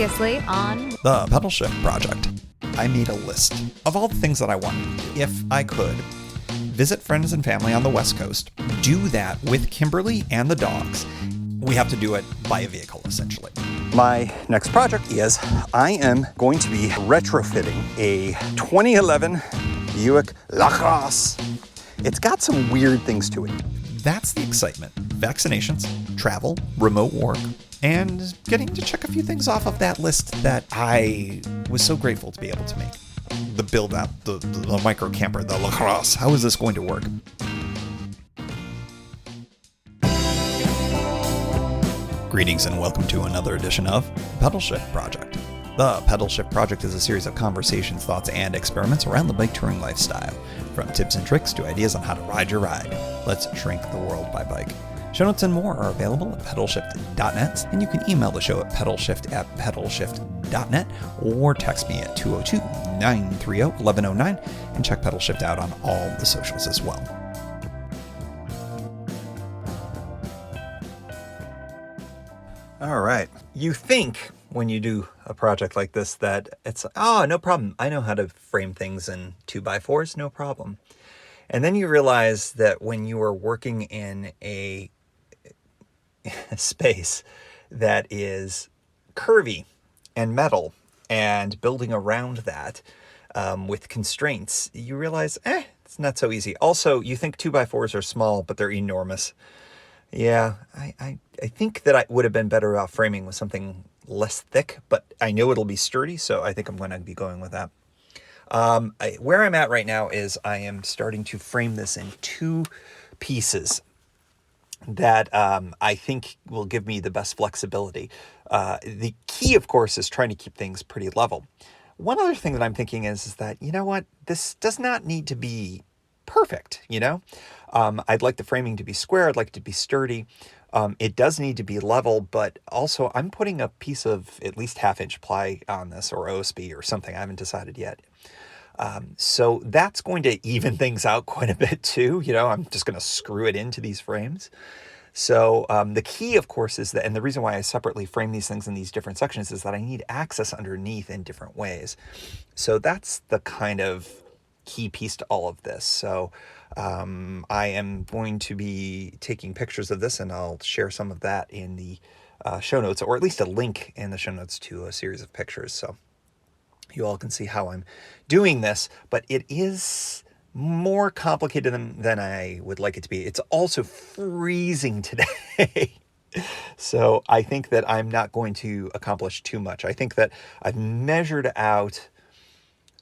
Previously on The Pedalshift project. I made a list of all the things that I wanted to do. If I could, visit friends and family on the West Coast, do that with Kimberly and the dogs. We have to do it by a vehicle, essentially. My next project is I am going to be retrofitting a 2011 Buick LACROSSE. It's got some weird things to it. That's the excitement. Vaccinations, travel, remote work, and getting to check a few things off of that list that I was so grateful to be able to make. The build out, the microcamper, the LACROSSE. How is this going to work? Greetings and welcome to another edition of Pedalshift Project. The Pedalshift Project is a series of conversations, thoughts, and experiments around the bike touring lifestyle. From tips and tricks to ideas on how to ride your ride. Let's shrink the world by bike. Show notes and more are available at pedalshift.net, and you can email the show at pedalshift@pedalshift.net or text me at 202-930-1109 and check Pedalshift out on all the socials as well. All right. You think when you do a project like this that it's, no problem. I know how to frame things in 2x4s, no problem. And then you realize that when you are working in a space that is curvy and metal and building around that with constraints, you realize, it's not so easy. Also, you think 2x4s are small, but they're enormous. Yeah, I think that I would have been better off framing with something less thick, but I know it'll be sturdy, so I think I'm going to be going with that. Where I'm at right now is I am starting to frame this in two pieces that I think will give me the best flexibility. The key, of course, is trying to keep things pretty level. One other thing that I'm thinking is that, you know what, this does not need to be perfect, you know? I'd like the framing to be square. I'd like it to be sturdy. It does need to be level, but also I'm putting a piece of at least 1/2-inch ply on this, or OSB or something. I haven't decided yet. So that's going to even things out quite a bit too. You know, I'm just going to screw it into these frames. So the key, of course, is that, and the reason why I separately frame these things in these different sections is that I need access underneath in different ways. So that's the kind of key piece to all of this. So I am going to be taking pictures of this, and I'll share some of that in the show notes, or at least a link in the show notes to a series of pictures. So you all can see how I'm doing this, but it is more complicated than I would like it to be. It's also freezing today. So I think that I'm not going to accomplish too much. I think that I've measured out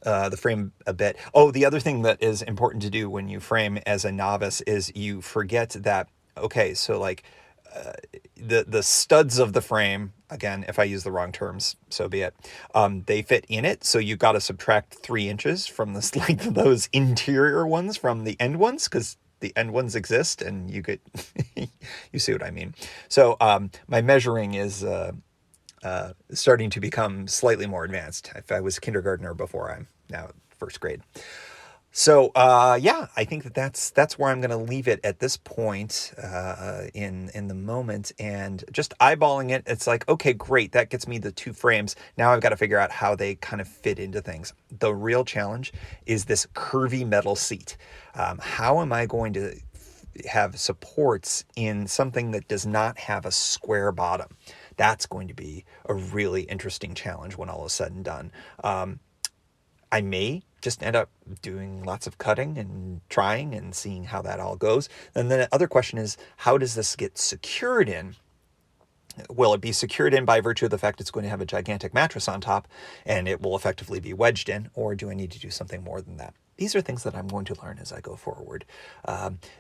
the frame a bit. Oh, the other thing that is important to do when you frame as a novice is you forget that, okay, so like the studs of the frame, again, if I use the wrong terms, so be it, they fit in it. So you've got to subtract 3 inches from the length of those interior ones from the end ones, because the end ones exist, and you get, you see what I mean. So my measuring is starting to become slightly more advanced. If I was kindergartner before, I'm now first grade. So I think that's where I'm going to leave it at this point in the moment, and just eyeballing it. It's like, okay, great, that gets me the 2 frames. Now I've got to figure out how they kind of fit into things. The real challenge is this curvy metal seat. How am I going to have supports in something that does not have a square bottom? That's going to be a really interesting challenge when all is said and done. I may just end up doing lots of cutting and trying and seeing how that all goes. And then the other question is, how does this get secured in? Will it be secured in by virtue of the fact it's going to have a gigantic mattress on top and it will effectively be wedged in, or do I need to do something more than that? These are things that I'm going to learn as I go forward.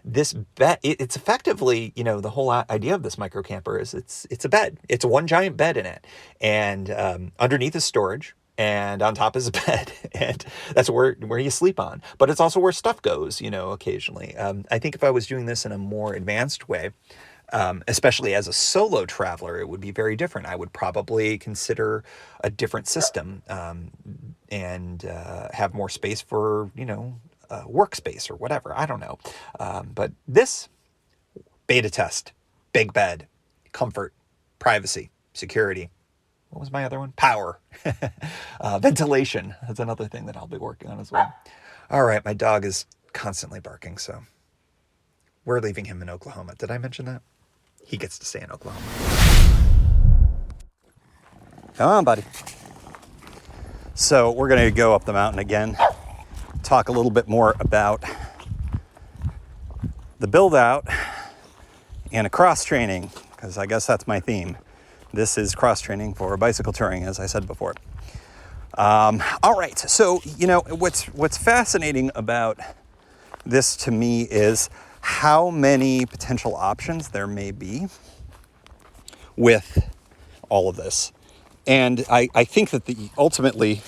This bed, it's effectively, you know, the whole idea of this microcamper is it's a bed. It's one giant bed in it, and underneath is storage, and on top is a bed, and that's where you sleep on. But it's also where stuff goes, you know, occasionally. I think if I was doing this in a more advanced way, especially as a solo traveler, it would be very different. I would probably consider a different system and have more space for, you know, workspace or whatever. I don't know. But this beta test, big bed, comfort, privacy, security, what was my other one? Power. Ventilation. That's another thing that I'll be working on as well. All right, my dog is constantly barking, so we're leaving him in Oklahoma. Did I mention that? He gets to stay in Oklahoma. Come on, buddy. So we're going to go up the mountain again, talk a little bit more about the build out and a cross training, because I guess that's my theme. This is cross training for bicycle touring, as I said before. All right, so what's fascinating about this to me is how many potential options there may be with all of this. And I think that ultimately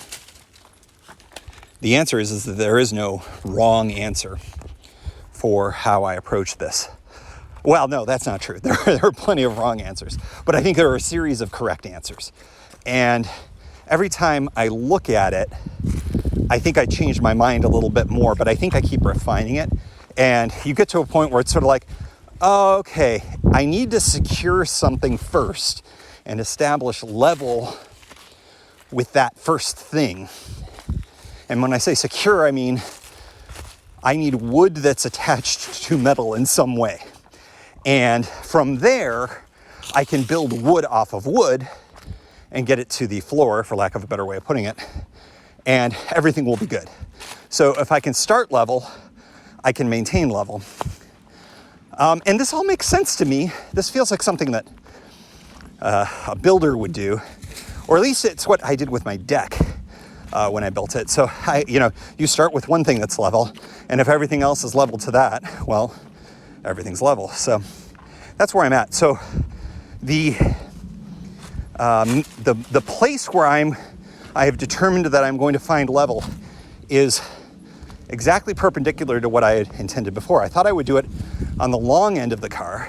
the answer is that there is no wrong answer for how I approach this. Well, no, that's not true. There are plenty of wrong answers, but I think there are a series of correct answers. And every time I look at it, I think I change my mind a little bit more, but I think I keep refining it. And you get to a point where it's sort of like, oh, okay, I need to secure something first and establish level with that first thing. And when I say secure, I mean, I need wood that's attached to metal in some way. And from there, I can build wood off of wood and get it to the floor, for lack of a better way of putting it, and everything will be good. So if I can start level, I can maintain level. And this all makes sense to me. This feels like something that a builder would do, or at least it's what I did with my deck when I built it. So you start with one thing that's level, and if everything else is level to that, well, everything's level. So that's where I'm at. So the place where I have determined that I'm going to find level is exactly perpendicular to what I had intended before. I thought I would do it on the long end of the car.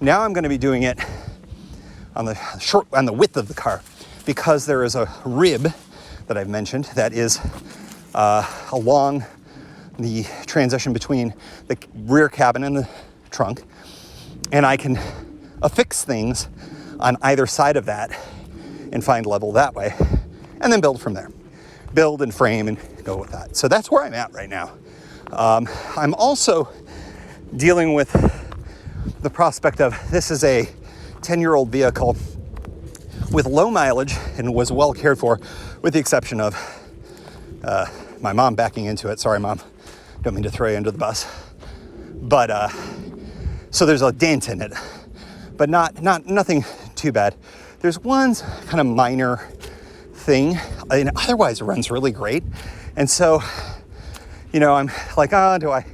Now I'm going to be doing it on the width of the car, because there is a rib that I've mentioned that is along the transition between the rear cabin and the trunk, and I can affix things on either side of that and find level that way, and then build from there. Build and frame and go with that. So that's where I'm at right now. I'm also dealing with the prospect of, this is a 10-year-old vehicle with low mileage and was well cared for, with the exception of my mom backing into it. Sorry, Mom. Don't mean to throw you under the bus. But so there's a dent in it, but nothing too bad. There's one kind of minor thing, and otherwise it runs really great. And so, I'm like, do I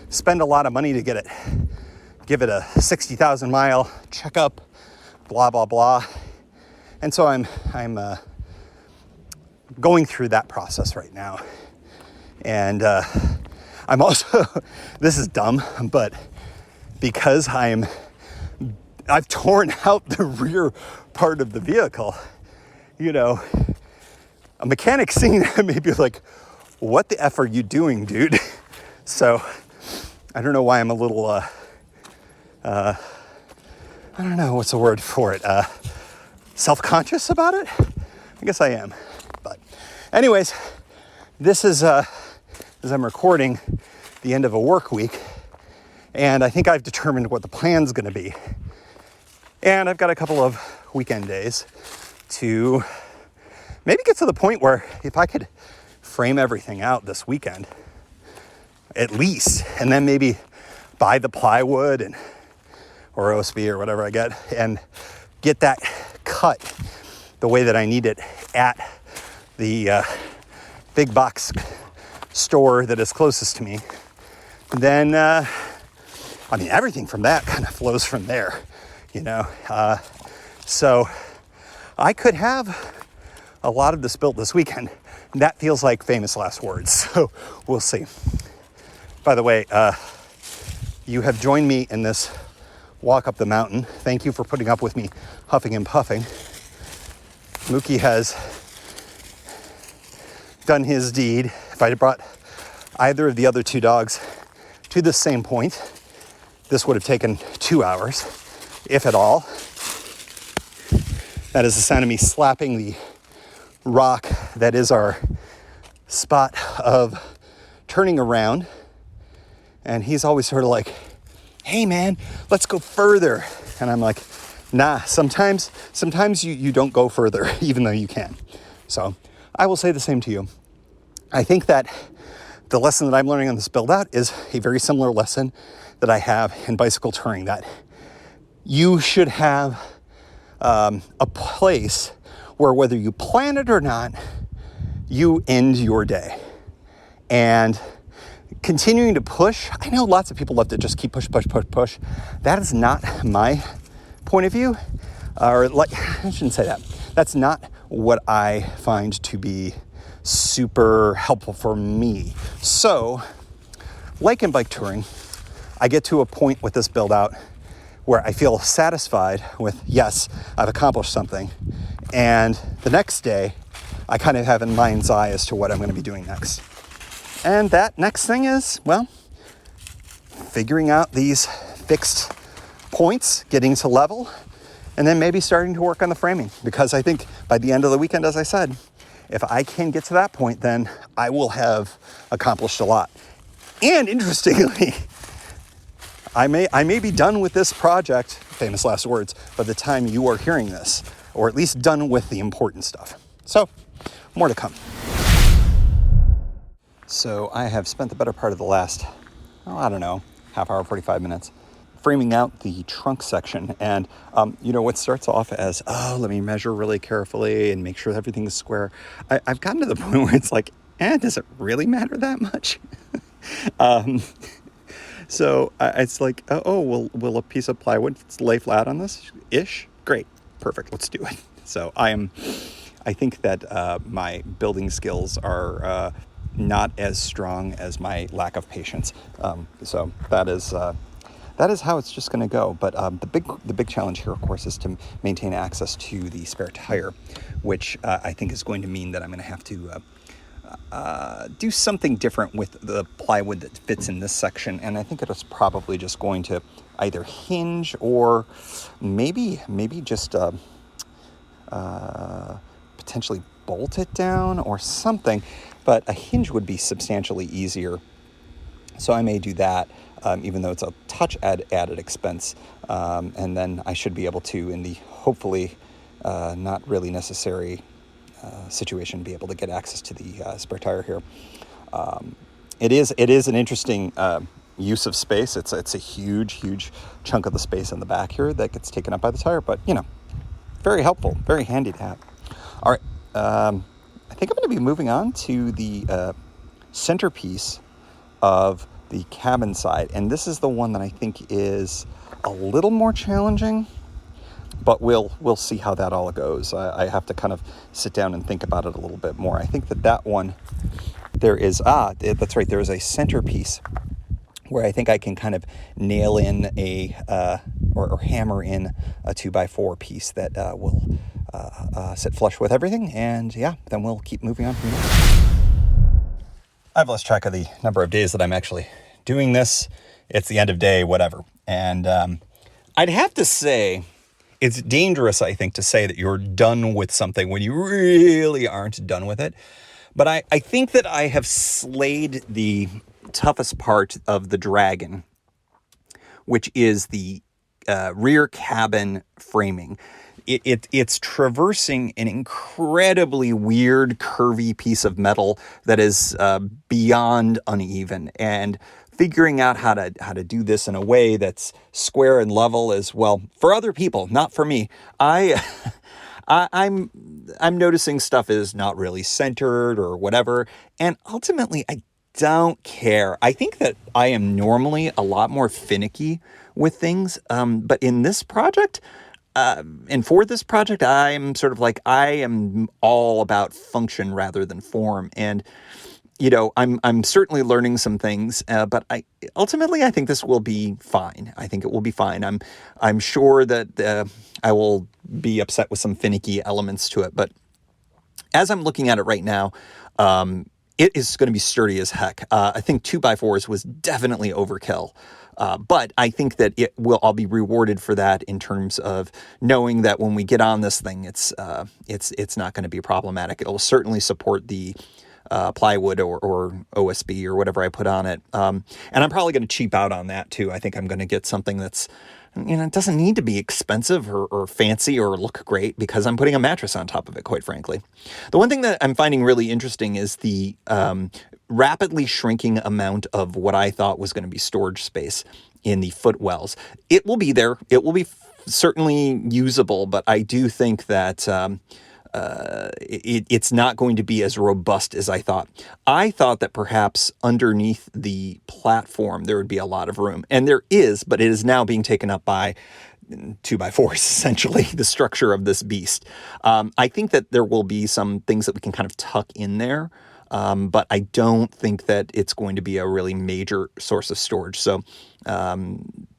spend a lot of money to give it a 60,000 mile checkup, blah, blah, blah. And so I'm going through that process right now. And I'm also, this is dumb, but because I've torn out the rear part of the vehicle, a mechanic seeing that may be like, what the F are you doing, dude? So I don't know why I'm a little, I don't know, what's the word for it? Self-conscious about it? I guess I am. But anyways, this is, as I'm recording, the end of a work week. And I think I've determined what the plan's going to be. And I've got a couple of weekend days to maybe get to the point where if I could frame everything out this weekend, at least, and then maybe buy the plywood or OSB or whatever I get, and get that cut the way that I need it at the big box store that is closest to me, then everything from that kind of flows from there, so I could have a lot of this built this weekend. That feels like famous last words, so we'll see. By the way, you have joined me in this walk up the mountain. Thank you for putting up with me huffing and puffing. Mookie has done his deed. If I had brought either of the other two dogs to the same point, this would have taken 2 hours, if at all. That is the sound of me slapping the rock that is our spot of turning around. And he's always sort of like, hey man, let's go further. And I'm like, nah, sometimes you don't go further, even though you can. So I will say the same to you. I think that the lesson that I'm learning on this build out is a very similar lesson that I have in bicycle touring, that you should have a place where, whether you plan it or not, you end your day. And continuing to push, I know lots of people love to just keep push. That is not my point of view. Or like, I shouldn't say that. That's not what I find to be super helpful for me. So, like in bike touring, I get to a point with this build out where I feel satisfied with, yes, I've accomplished something. And the next day, I kind of have in mind's eye as to what I'm going to be doing next. And that next thing is, well, figuring out these fixed points, getting to level, and then maybe starting to work on the framing. Because I think by the end of the weekend, as I said, if I can get to that point, then I will have accomplished a lot. And interestingly, I may be done with this project, famous last words, by the time you are hearing this, or at least done with the important stuff. So, more to come. So I have spent the better part of the last, half hour, 45 minutes, framing out the trunk section. And, what starts off as, let me measure really carefully and make sure everything is square. I've gotten to the point where it's like, does it really matter that much? So it's like, will a piece of plywood lay flat on this? Ish? Great. Perfect. Let's do it. So I think that my building skills are not as strong as my lack of patience. So that is how it's just going to go. But the big challenge here, of course, is to maintain access to the spare tire, which I think is going to mean that I'm going to have to do something different with the plywood that fits in this section. And I think it is probably just going to either hinge or maybe just potentially bolt it down or something. But a hinge would be substantially easier. So I may do that, even though it's a touch added expense. And then I should be able to, in the hopefully not really necessary situation, be able to get access to the spare tire here. It is an interesting use of space. It's a huge chunk of the space in the back here that gets taken up by the tire, but very helpful, very handy to have. All right, I think I'm going to be moving on to the centerpiece of the cabin side, and this is the one that I think is a little more challenging, but we'll see how that all goes. I have to kind of sit down and think about it a little bit more. I think that one, that's right, there is a centerpiece where I think I can kind of nail in or hammer in a 2x4 piece that will sit flush with everything, and then we'll keep moving on from there. I've lost track of the number of days that I'm actually doing this. It's the end of day, whatever. And I'd have to say, it's dangerous, I think, to say that you're done with something when you really aren't done with it. But I think that I have slayed the toughest part of the Dragon, which is the rear cabin framing. It's traversing an incredibly weird, curvy piece of metal that is beyond uneven, and figuring out how to do this in a way that's square and level as well for other people, not for me. I'm noticing stuff is not really centered or whatever, and ultimately I don't care. I think that I am normally a lot more finicky with things, but in this project. And for this project, I'm sort of like, I am all about function rather than form. And, I'm certainly learning some things, but ultimately I think this will be fine. I think it will be fine. I'm sure that I will be upset with some finicky elements to it, but as I'm looking at it right now, it is going to be sturdy as heck. I think 2x4s was definitely overkill. But I think that I'll be rewarded for that in terms of knowing that when we get on this thing, it's not going to be problematic. It'll certainly support the plywood or OSB or whatever I put on it. And I'm probably going to cheap out on that too. I think I'm going to get something that's, it doesn't need to be expensive or fancy or look great, because I'm putting a mattress on top of it, quite frankly. The one thing that I'm finding really interesting is the rapidly shrinking amount of what I thought was going to be storage space in the footwells. It will be there. It will be certainly usable, but I do think that it's not going to be as robust as I thought. I thought that perhaps underneath the platform there would be a lot of room, and there is, but it is now being taken up by 2x4s, essentially, the structure of this beast. I think that there will be some things that we can kind of tuck in there, but I don't think that it's going to be a really major source of storage. So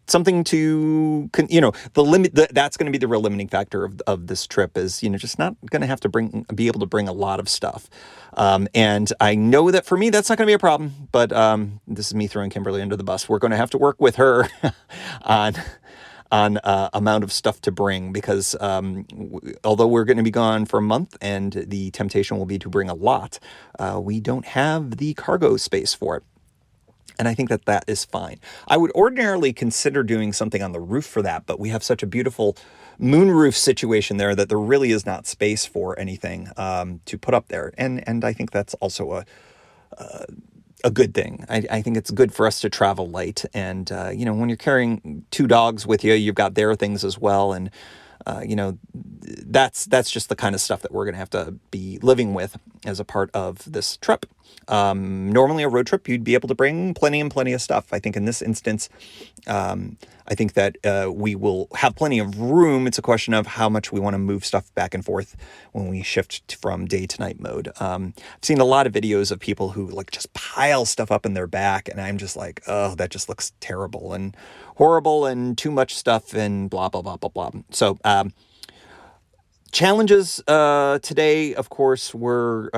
something to, the limit, that's going to be the real limiting factor of this trip is, just not going to have to be able to bring a lot of stuff. And I know that for me, that's not going to be a problem, but this is me throwing Kimberly under the bus. We're going to have to work with her on amount of stuff to bring, because although we're going to be gone for a month and the temptation will be to bring a lot, we don't have the cargo space for it. And I think that is fine. I would ordinarily consider doing something on the roof for that, but we have such a beautiful moonroof situation there that there really is not space for anything to put up there. And I think that's also a good thing. I think it's good for us to travel light. And, when you're carrying 2 dogs with you, you've got their things as well. And, that's just the kind of stuff that we're going to have to be living with as a part of this trip. Normally a road trip, you'd be able to bring plenty of stuff. I think in this instance, I think that we will have plenty of room. It's a question of how much we want to move stuff back and forth when we shift from day to night mode. I've seen a lot of videos of people who just pile stuff up in their back, and I'm just like, oh, that just looks terrible and horrible and too much stuff and blah, blah, blah, blah, blah. So, challenges today, of course, were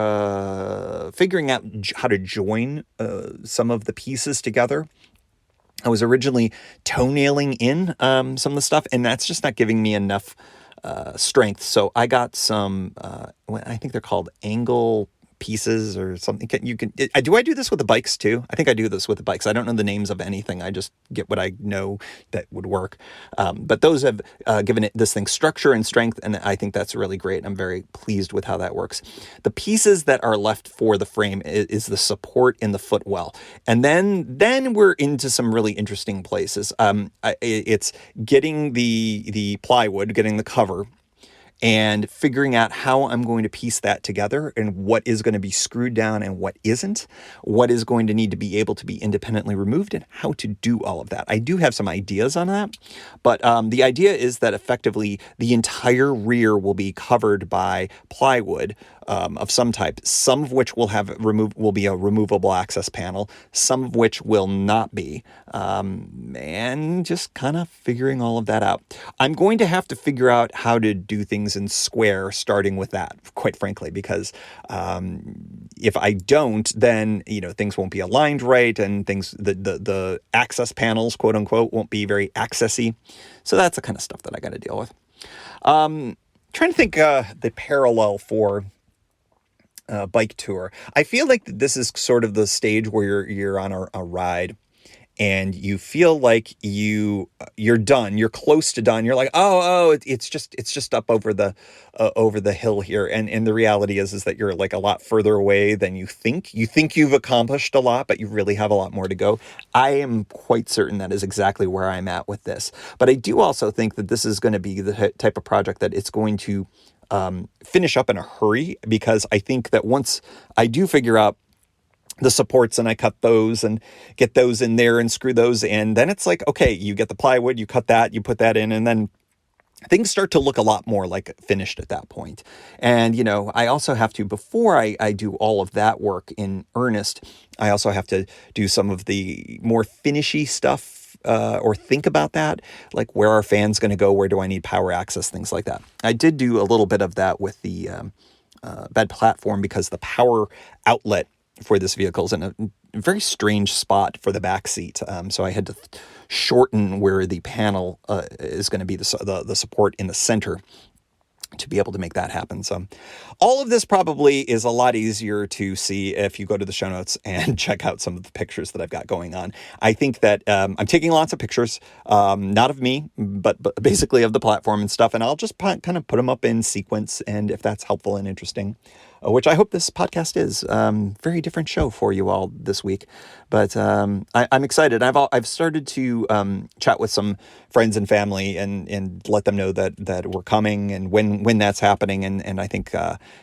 figuring out how to join some of the pieces together. I was originally toenailing in some of the stuff, and that's just not giving me enough strength. So I got some, I think they're called angle pieces or something. Do I do this with the bikes too? I think I do this with the bikes. I don't know the names of anything. I just get what I know that would work. But those have given it this thing structure and strength, and I think that's really great. I'm very pleased with how that works. The pieces that are left for the frame is the support in the footwell. And then we're into some really interesting places. It's getting the plywood, getting the cover, and figuring out how I'm going to piece that together and what is going to be screwed down and what isn't, what is going to need to be able to be independently removed, and how to do all of that. I do have some ideas on that, but the idea is that effectively the entire rear will be covered by plywood of some type, some of which will be a removable access panel, some of which will not be, and just kind of figuring all of that out. I'm going to have to figure out how to do things in square, starting with that, quite frankly, because if I don't, then things won't be aligned right, and the access panels, quote unquote, won't be very accessy. So that's the kind of stuff that I got to deal with. Trying to think the parallel for bike tour. I feel like this is sort of the stage where you're on a ride, and you feel like you're done. You're close to done. You're like, oh, it's just up over the hill here. And the reality is that you're like a lot further away than you think. You think you've accomplished a lot, but you really have a lot more to go. I am quite certain that is exactly where I'm at with this. But I do also think that this is going to be the type of project that it's going to finish up in a hurry, because I think that once I do figure out the supports and I cut those and get those in there and screw those in, then it's like, okay, you get the plywood, you cut that, you put that in, and then things start to look a lot more like finished at that point. And, I also have to, before I do all of that work in earnest, I also have to do some of the more finishy stuff, or think about that, like where are fans going to go? Where do I need power access? Things like that. I did do a little bit of that with the bed platform, because the power outlet for this vehicle is in a very strange spot for the back seat. So I had to shorten where the panel is going to be the support in the center to be able to make that happen. So all of this probably is a lot easier to see if you go to the show notes and check out some of the pictures that I've got going on. I think that I'm taking lots of pictures, not of me, but basically of the platform and stuff. And I'll just kind of put them up in sequence. And if that's helpful and interesting, which I hope this podcast is, very different show for you all this week. But I'm excited. I've started to chat with some friends and family and let them know that we're coming and when that's happening. And I think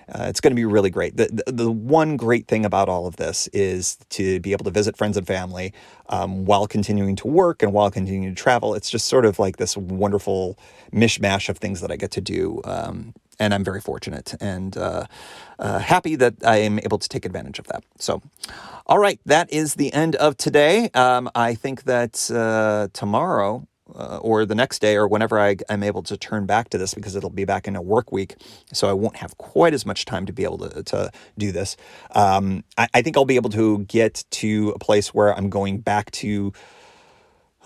it's going to be really great. The one great thing about all of this is to be able to visit friends and family while continuing to work and while continuing to travel. It's just sort of like this wonderful mishmash of things that I get to do. And I'm very fortunate and happy that I am able to take advantage of that. So, all right, that is the end of today. I think that tomorrow or the next day or whenever I'm able to turn back to this, because it'll be back in a work week, so I won't have quite as much time to be able to do this. I think I'll be able to get to a place where I'm going back to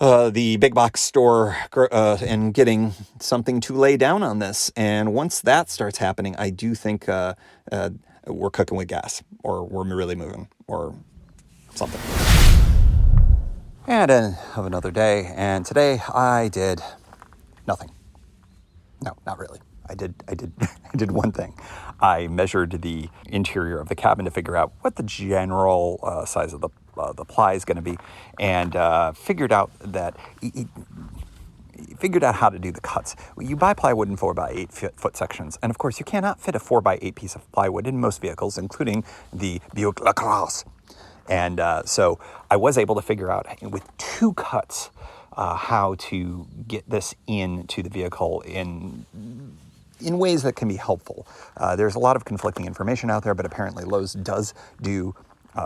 the big box store and getting something to lay down on this. And once that starts happening, I do think we're cooking with gas, or we're really moving, or something. And end of another day. And today I did nothing. No, not really. I did one thing. I measured the interior of the cabin to figure out what the general size of the ply is going to be, and figured out how to do the cuts. You buy plywood in 4x8 foot sections, and of course you cannot fit a 4x8 piece of plywood in most vehicles, including the Buick LACROSSE. And so I was able to figure out with 2 cuts how to get this into the vehicle in ways that can be helpful. There's a lot of conflicting information out there, but apparently Lowe's does do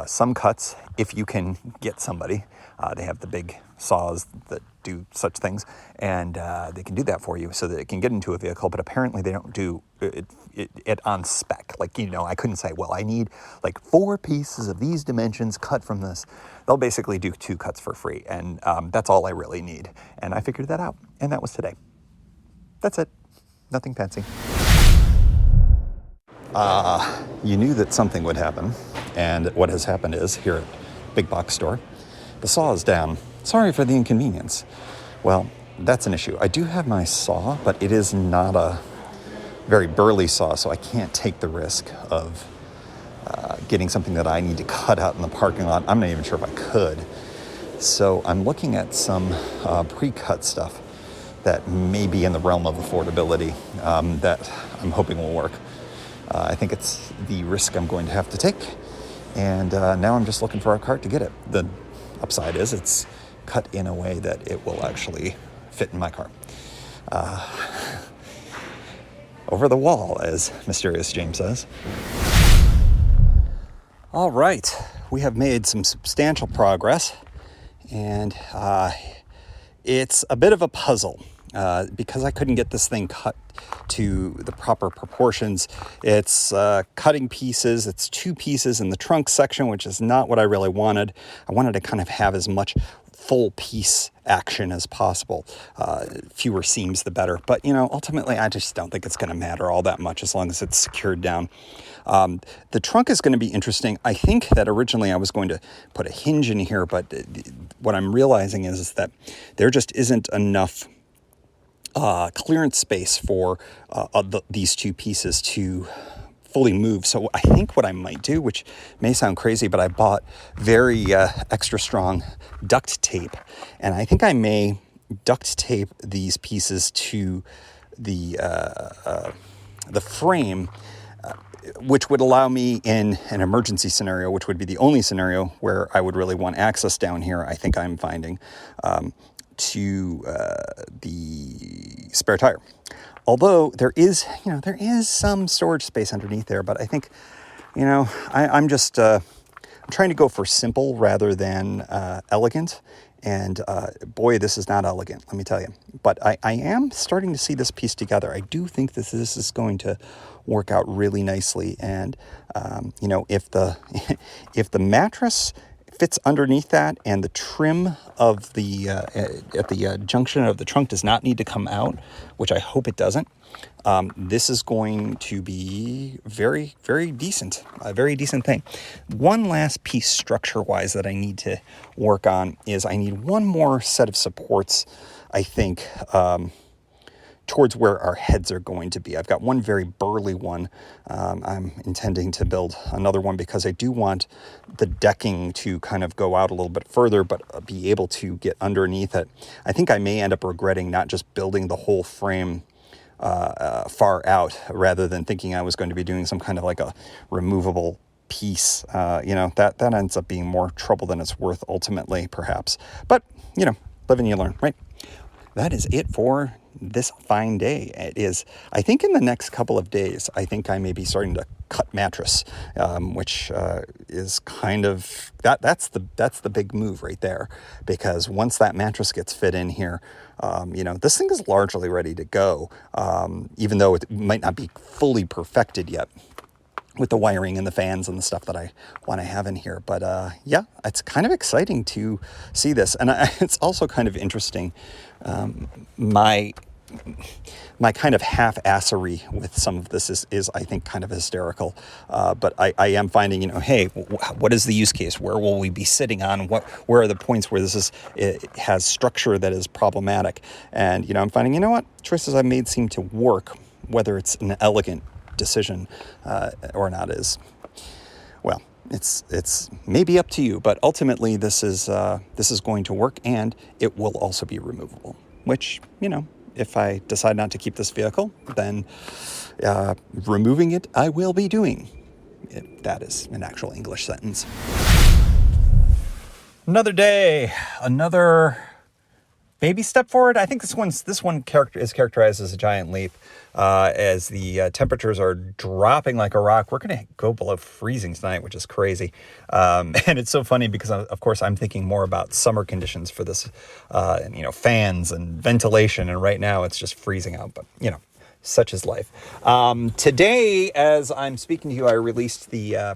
some cuts if you can get somebody. They have the big saws that do such things, and they can do that for you so that it can get into a vehicle, but apparently they don't do it on spec. Like, I couldn't say, well, I need like 4 pieces of these dimensions cut from this. They'll basically do 2 cuts for free, and that's all I really need. And I figured that out, and that was today. That's it. Nothing fancy. You knew that something would happen, and what has happened is, here at Big Box Store, the saw is down. Sorry for the inconvenience. Well, that's an issue. I do have my saw, but it is not a very burly saw, so I can't take the risk of getting something that I need to cut out in the parking lot. I'm not even sure if I could. So I'm looking at some pre-cut stuff that may be in the realm of affordability that I'm hoping will work. I think it's the risk I'm going to have to take. And now I'm just looking for a cart to get it. The upside is it's cut in a way that it will actually fit in my car. Over the wall, as Mysterious James says. All right, we have made some substantial progress, and it's a bit of a puzzle because I couldn't get this thing cut to the proper proportions. It's cutting pieces. It's 2 pieces in the trunk section, which is not what I really wanted. I wanted to kind of have as much full piece action as possible. Fewer seams, the better. But, ultimately, I just don't think it's going to matter all that much as long as it's secured down. The trunk is going to be interesting. I think that originally I was going to put a hinge in here, but what I'm realizing is that there just isn't enough clearance space for these 2 pieces to fully move. So I think what I might do, which may sound crazy, but I bought very extra strong duct tape, and I think I may duct tape these pieces to the frame, which would allow me in an emergency scenario, which would be the only scenario where I would really want access down here, I think I'm finding, to the spare tire. Although there is some storage space underneath there, but I think, I'm just I'm trying to go for simple rather than elegant. And boy, this is not elegant, let me tell you. But I am starting to see this piece together. I do think this is going to work out really nicely. And if the mattress fits underneath that, and the trim of the at the junction of the trunk does not need to come out, which I hope it doesn't. This is going to be very, very decent, a very decent thing. One last piece structure-wise that I need to work on is I need one more set of supports, I think, towards where our heads are going to be. I've got one very burly one. I'm intending to build another one because I do want the decking to kind of go out a little bit further, but be able to get underneath it. I think I may end up regretting not just building the whole frame far out rather than thinking I was going to be doing some kind of like a removable piece. That ends up being more trouble than it's worth ultimately, perhaps. But, live and you learn, right? That is it for this fine day. It is, I think in the next couple of days, I think I may be starting to cut mattress, which is kind of, that's the big move right there. Because once that mattress gets fit in here, this thing is largely ready to go, even though it might not be fully perfected yet with the wiring and the fans and the stuff that I want to have in here. But it's kind of exciting to see this. And it's also kind of interesting, my kind of half-assery with some of this is I think kind of hysterical. But I am finding, hey, what is the use case? Where will we be sitting on? Where are the points where it has structure that is problematic? And, I'm finding, choices I've made seem to work, whether it's an elegant decision or not is, well, it's maybe up to you, but ultimately this is going to work, and it will also be removable, which, if I decide not to keep this vehicle, then removing it I will be doing. That is an actual English sentence. Another day, another baby step forward. I think this one is characterized as a giant leap. As the temperatures are dropping like a rock, we're going to go below freezing tonight, which is crazy. And it's so funny because, of course, I'm thinking more about summer conditions for this, fans and ventilation. And right now it's just freezing out. But, such is life. Today, as I'm speaking to you, I released the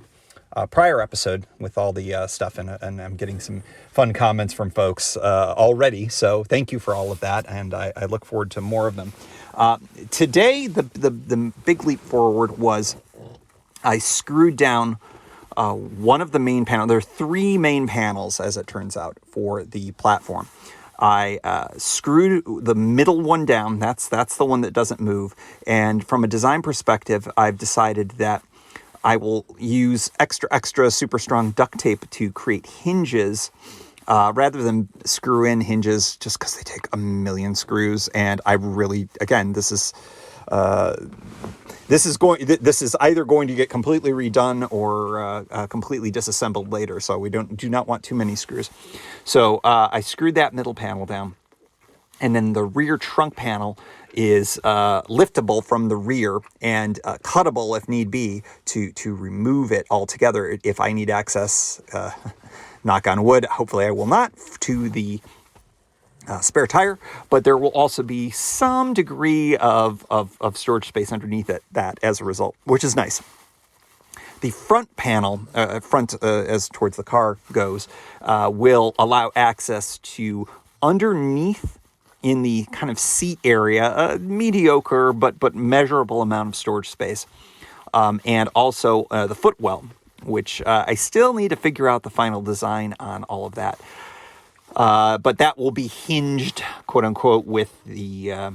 prior episode with all the stuff, and I'm getting some fun comments from folks already. So thank you for all of that, and I look forward to more of them. Today, the big leap forward was I screwed down one of the main panels. There are three main panels, as it turns out, for the platform. I screwed the middle one down. That's the one that doesn't move. And from a design perspective, I've decided that I will use extra super strong duct tape to create hinges rather than screw in hinges just because they take a million screws. And I really, again, this is either going to get completely redone or completely disassembled later. So we do not want too many screws. So I screwed that middle panel down, and then the rear trunk panel is liftable from the rear and cuttable if need be to remove it altogether if I need access, knock on wood, hopefully I will not, to the spare tire, but there will also be some degree of storage space underneath that as a result, which is nice. The front panel, as towards the car goes, will allow access to underneath in the kind of seat area, a mediocre but measurable amount of storage space, and also the footwell, which I still need to figure out the final design on all of that. But that will be hinged, quote unquote, with the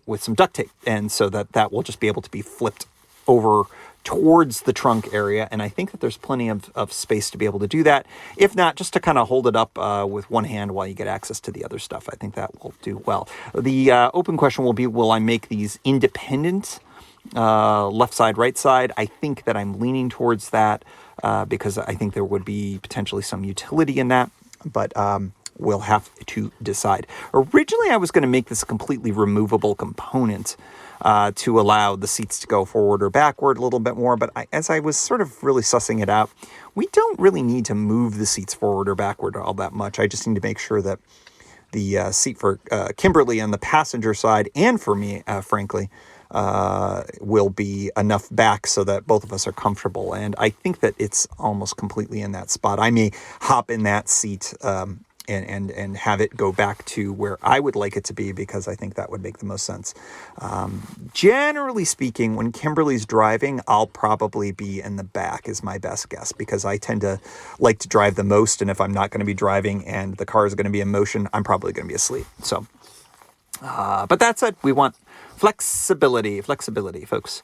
with some duct tape, and so that will just be able to be flipped over towards the trunk area. And I think that there's plenty of space to be able to do that. If not, just to kind of hold it up with one hand while you get access to the other stuff. I think that will do well. The open question will be, will I make these independent, left side, right side? I think that I'm leaning towards that because I think there would be potentially some utility in that. But we'll have to decide. Originally, I was going to make this a completely removable component to allow the seats to go forward or backward a little bit more. But as I was sort of really sussing it out, we don't really need to move the seats forward or backward all that much. I just need to make sure that the seat for Kimberly on the passenger side, and for me, frankly, will be enough back so that both of us are comfortable. And I think that it's almost completely in that spot. I may hop in that seat and have it go back to where I would like it to be, because I think that would make the most sense. Generally speaking, when Kimberly's driving, I'll probably be in the back is my best guess, because I tend to like to drive the most. And if I'm not going to be driving and the car is going to be in motion, I'm probably going to be asleep. So, but that said, we want flexibility, folks.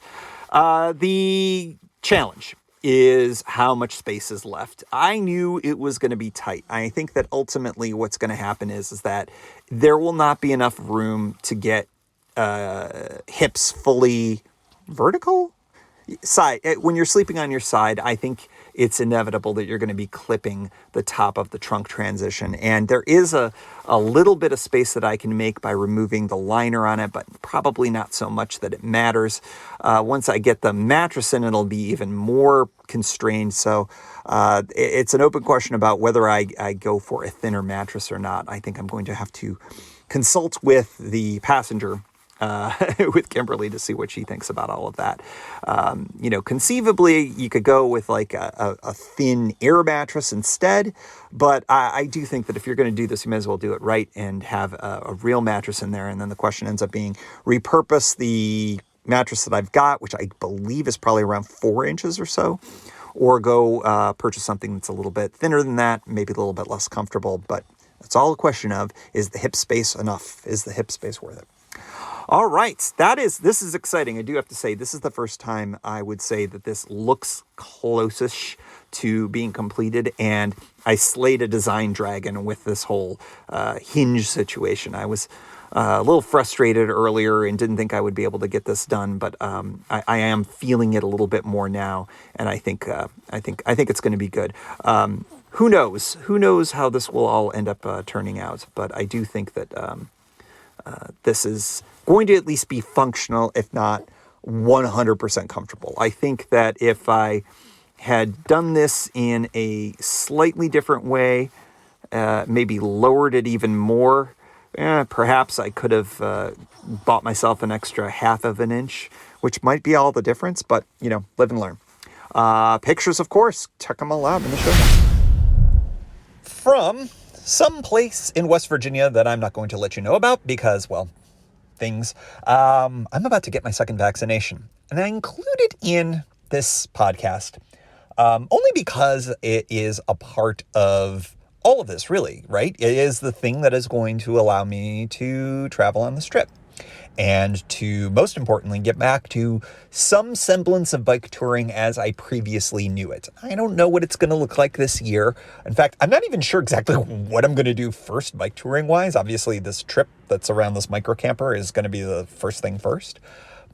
The challenge is how much space is left. I knew it was going to be tight. I think that ultimately what's going to happen is that there will not be enough room to get hips fully vertical. Side. When you're sleeping on your side, I think it's inevitable that you're going to be clipping the top of the trunk transition. And there is a little bit of space that I can make by removing the liner on it, but probably not so much that it matters. Once I get the mattress in, it'll be even more constrained. So it's an open question about whether I go for a thinner mattress or not. I think I'm going to have to consult with the passenger with Kimberly to see what she thinks about all of that. Conceivably, you could go with like a thin air mattress instead, but I do think that if you're going to do this, you may as well do it right and have a real mattress in there. And then the question ends up being repurpose the mattress that I've got, which I believe is probably around 4 inches or so, or go purchase something that's a little bit thinner than that, maybe a little bit less comfortable. But it's all a question of, is the hip space enough? Is the hip space worth it? All right, this is exciting. I do have to say, this is the first time I would say that this looks close-ish to being completed, and I slayed a design dragon with this whole hinge situation. I was a little frustrated earlier and didn't think I would be able to get this done, but I am feeling it a little bit more now, and I think it's going to be good. Who knows? Who knows how this will all end up turning out? But I do think that this is going to at least be functional, if not 100% comfortable. I think that if I had done this in a slightly different way, maybe lowered it even more, perhaps I could have bought myself an extra 1/2 of an inch, which might be all the difference, but, live and learn. Pictures, of course, check them all out in the show notes. From some place in West Virginia that I'm not going to let you know about because, well, things. I'm about to get my second vaccination, and I included in this podcast only because it is a part of all of this, really, right? It is the thing that is going to allow me to travel on this trip and to, most importantly, get back to some semblance of bike touring as I previously knew it. I don't know what it's going to look like this year. In fact, I'm not even sure exactly what I'm going to do first bike touring wise. Obviously, this trip that's around this microcamper is going to be the first thing first.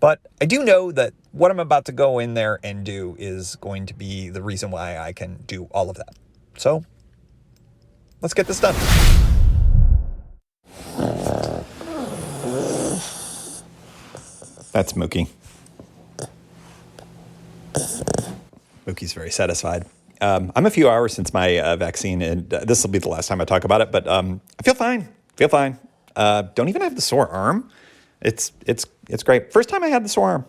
But I do know that what I'm about to go in there and do is going to be the reason why I can do all of that. So let's get this done. That's Mookie. Mookie's very satisfied. I'm a few hours since my vaccine, and this will be the last time I talk about it, but I feel fine. Don't even have the sore arm. It's great. First time I had the sore arm.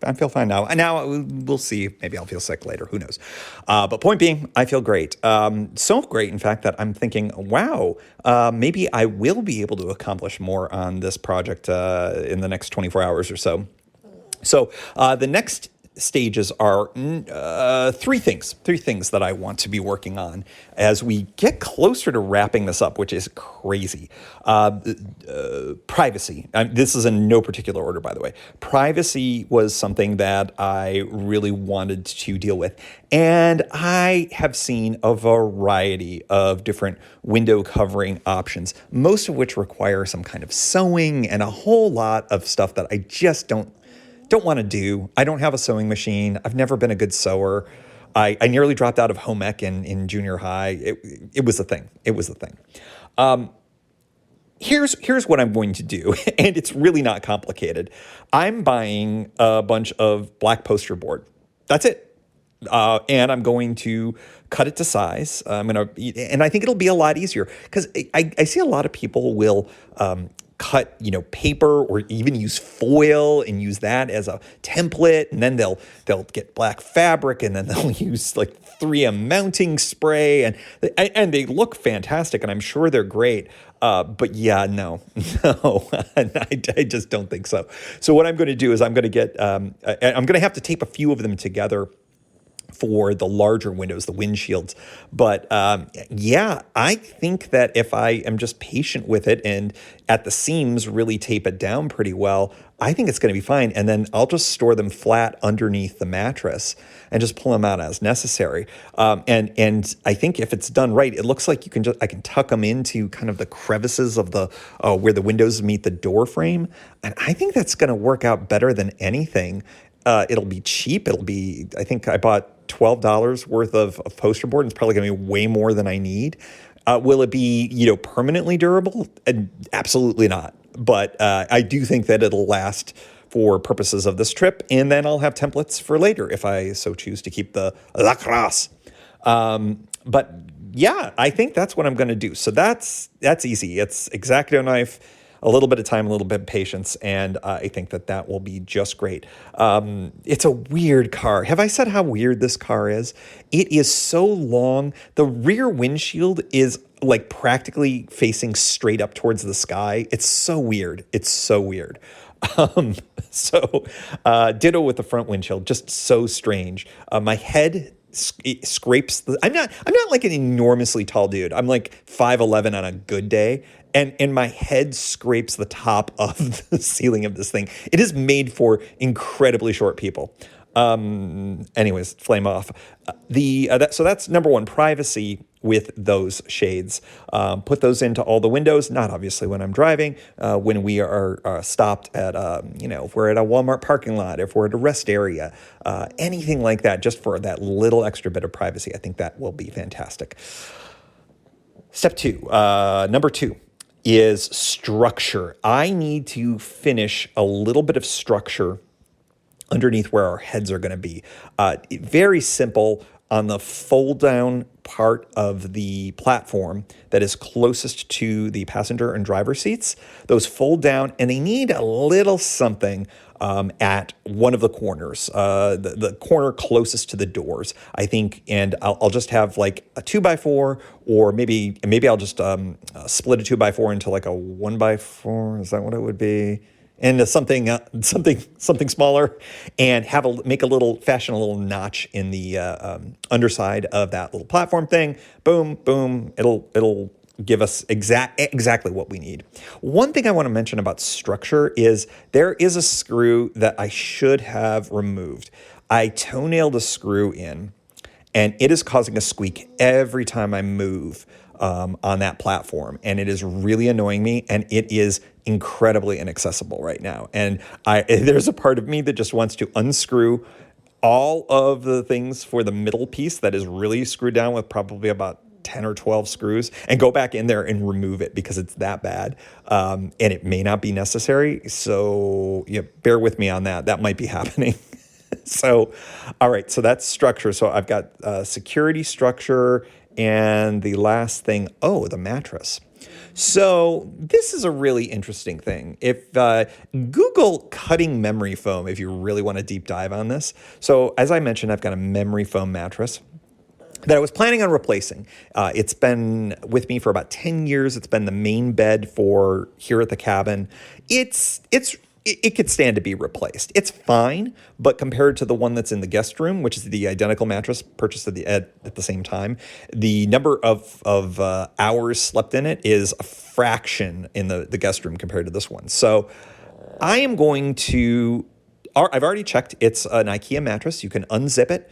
I feel fine now. And now we'll see. Maybe I'll feel sick later. Who knows? But point being, I feel great. So great, in fact, that I'm thinking, wow, maybe I will be able to accomplish more on this project in the next 24 hours or so. So the next stages are three things that I want to be working on as we get closer to wrapping this up, which is crazy. Privacy. This is in no particular order, by the way. Privacy was something that I really wanted to deal with. And I have seen a variety of different window covering options, most of which require some kind of sewing and a whole lot of stuff that I just don't want to do. I don't have a sewing machine. I've never been a good sewer. I nearly dropped out of home ec in junior high. It was a thing. Here's what I'm going to do, and it's really not complicated. I'm buying a bunch of black poster board. That's it. And I'm going to cut it to size. And I think it'll be a lot easier because I see a lot of people will cut, paper or even use foil and use that as a template. And then they'll get black fabric and then they'll use like 3M mounting spray and they look fantastic and I'm sure they're great. But yeah, no, I just don't think so. So what I'm going to do is I'm going to get, I'm going to have to tape a few of them together for the larger windows, the windshields. But yeah, I think that if I am just patient with it and at the seams really tape it down pretty well, I think it's going to be fine. And then I'll just store them flat underneath the mattress and just pull them out as necessary. And I think if it's done right, it looks like I can tuck them into kind of the crevices of the where the windows meet the door frame. And I think that's going to work out better than anything. It'll be cheap. I think I bought $12 worth of poster board. It's probably going to be way more than I need. Will it be, permanently durable? Absolutely not. But I do think that it'll last for purposes of this trip. And then I'll have templates for later if I so choose to keep the LACROSSE. But yeah, I think that's what I'm going to do. So that's easy. It's X-Acto knife, a little bit of time, a little bit of patience, and I think that will be just great. It's a weird car. Have I said how weird this car is? It is so long. The rear windshield is like practically facing straight up towards the sky. It's so weird. Ditto with the front windshield, just so strange. My head scrapes I'm not like an enormously tall dude. I'm like 5'11" on a good day. And my head scrapes the top of the ceiling of this thing. It is made for incredibly short people. Anyways, flame off. So that's number one, privacy with those shades. Put those into all the windows, not obviously when I'm driving, when we are stopped at, if we're at a Walmart parking lot, if we're at a rest area, anything like that, just for that little extra bit of privacy. I think that will be fantastic. Step two, number two, is structure. I need to finish a little bit of structure underneath where our heads are going to be. Very simple. On the fold down part of the platform that is closest to the passenger and driver seats, those fold down and they need a little something at one of the corners, the corner closest to the doors, I think. And I'll just have like a 2x4, or maybe I'll just split a 2x4 into like a 1x4. Is that what it would be? And something smaller, and fashion a little notch in the underside of that little platform thing. Boom, boom. It'll give us exactly what we need. One thing I want to mention about structure is there is a screw that I should have removed. I toe-nailed a screw in, and it is causing a squeak every time I move on that platform, and it is really annoying me, and it is incredibly inaccessible right now. And there's a part of me that just wants to unscrew all of the things for the middle piece that is really screwed down with probably about 10 or 12 screws and go back in there and remove it because it's that bad. And it may not be necessary. So bear with me on that. That might be happening. So, all right. So that's structure. So I've got security, structure, and the last thing, the mattress. So this is a really interesting thing. If Google cutting memory foam, if you really want to deep dive on this. So as I mentioned, I've got a memory foam mattress that I was planning on replacing. It's been with me for about 10 years. It's been the main bed for here at the cabin. It could stand to be replaced. It's fine, but compared to the one that's in the guest room, which is the identical mattress purchased at the same time, the number of hours slept in it is a fraction in the guest room compared to this one. So I am going to... I've already checked. It's an IKEA mattress. You can unzip it.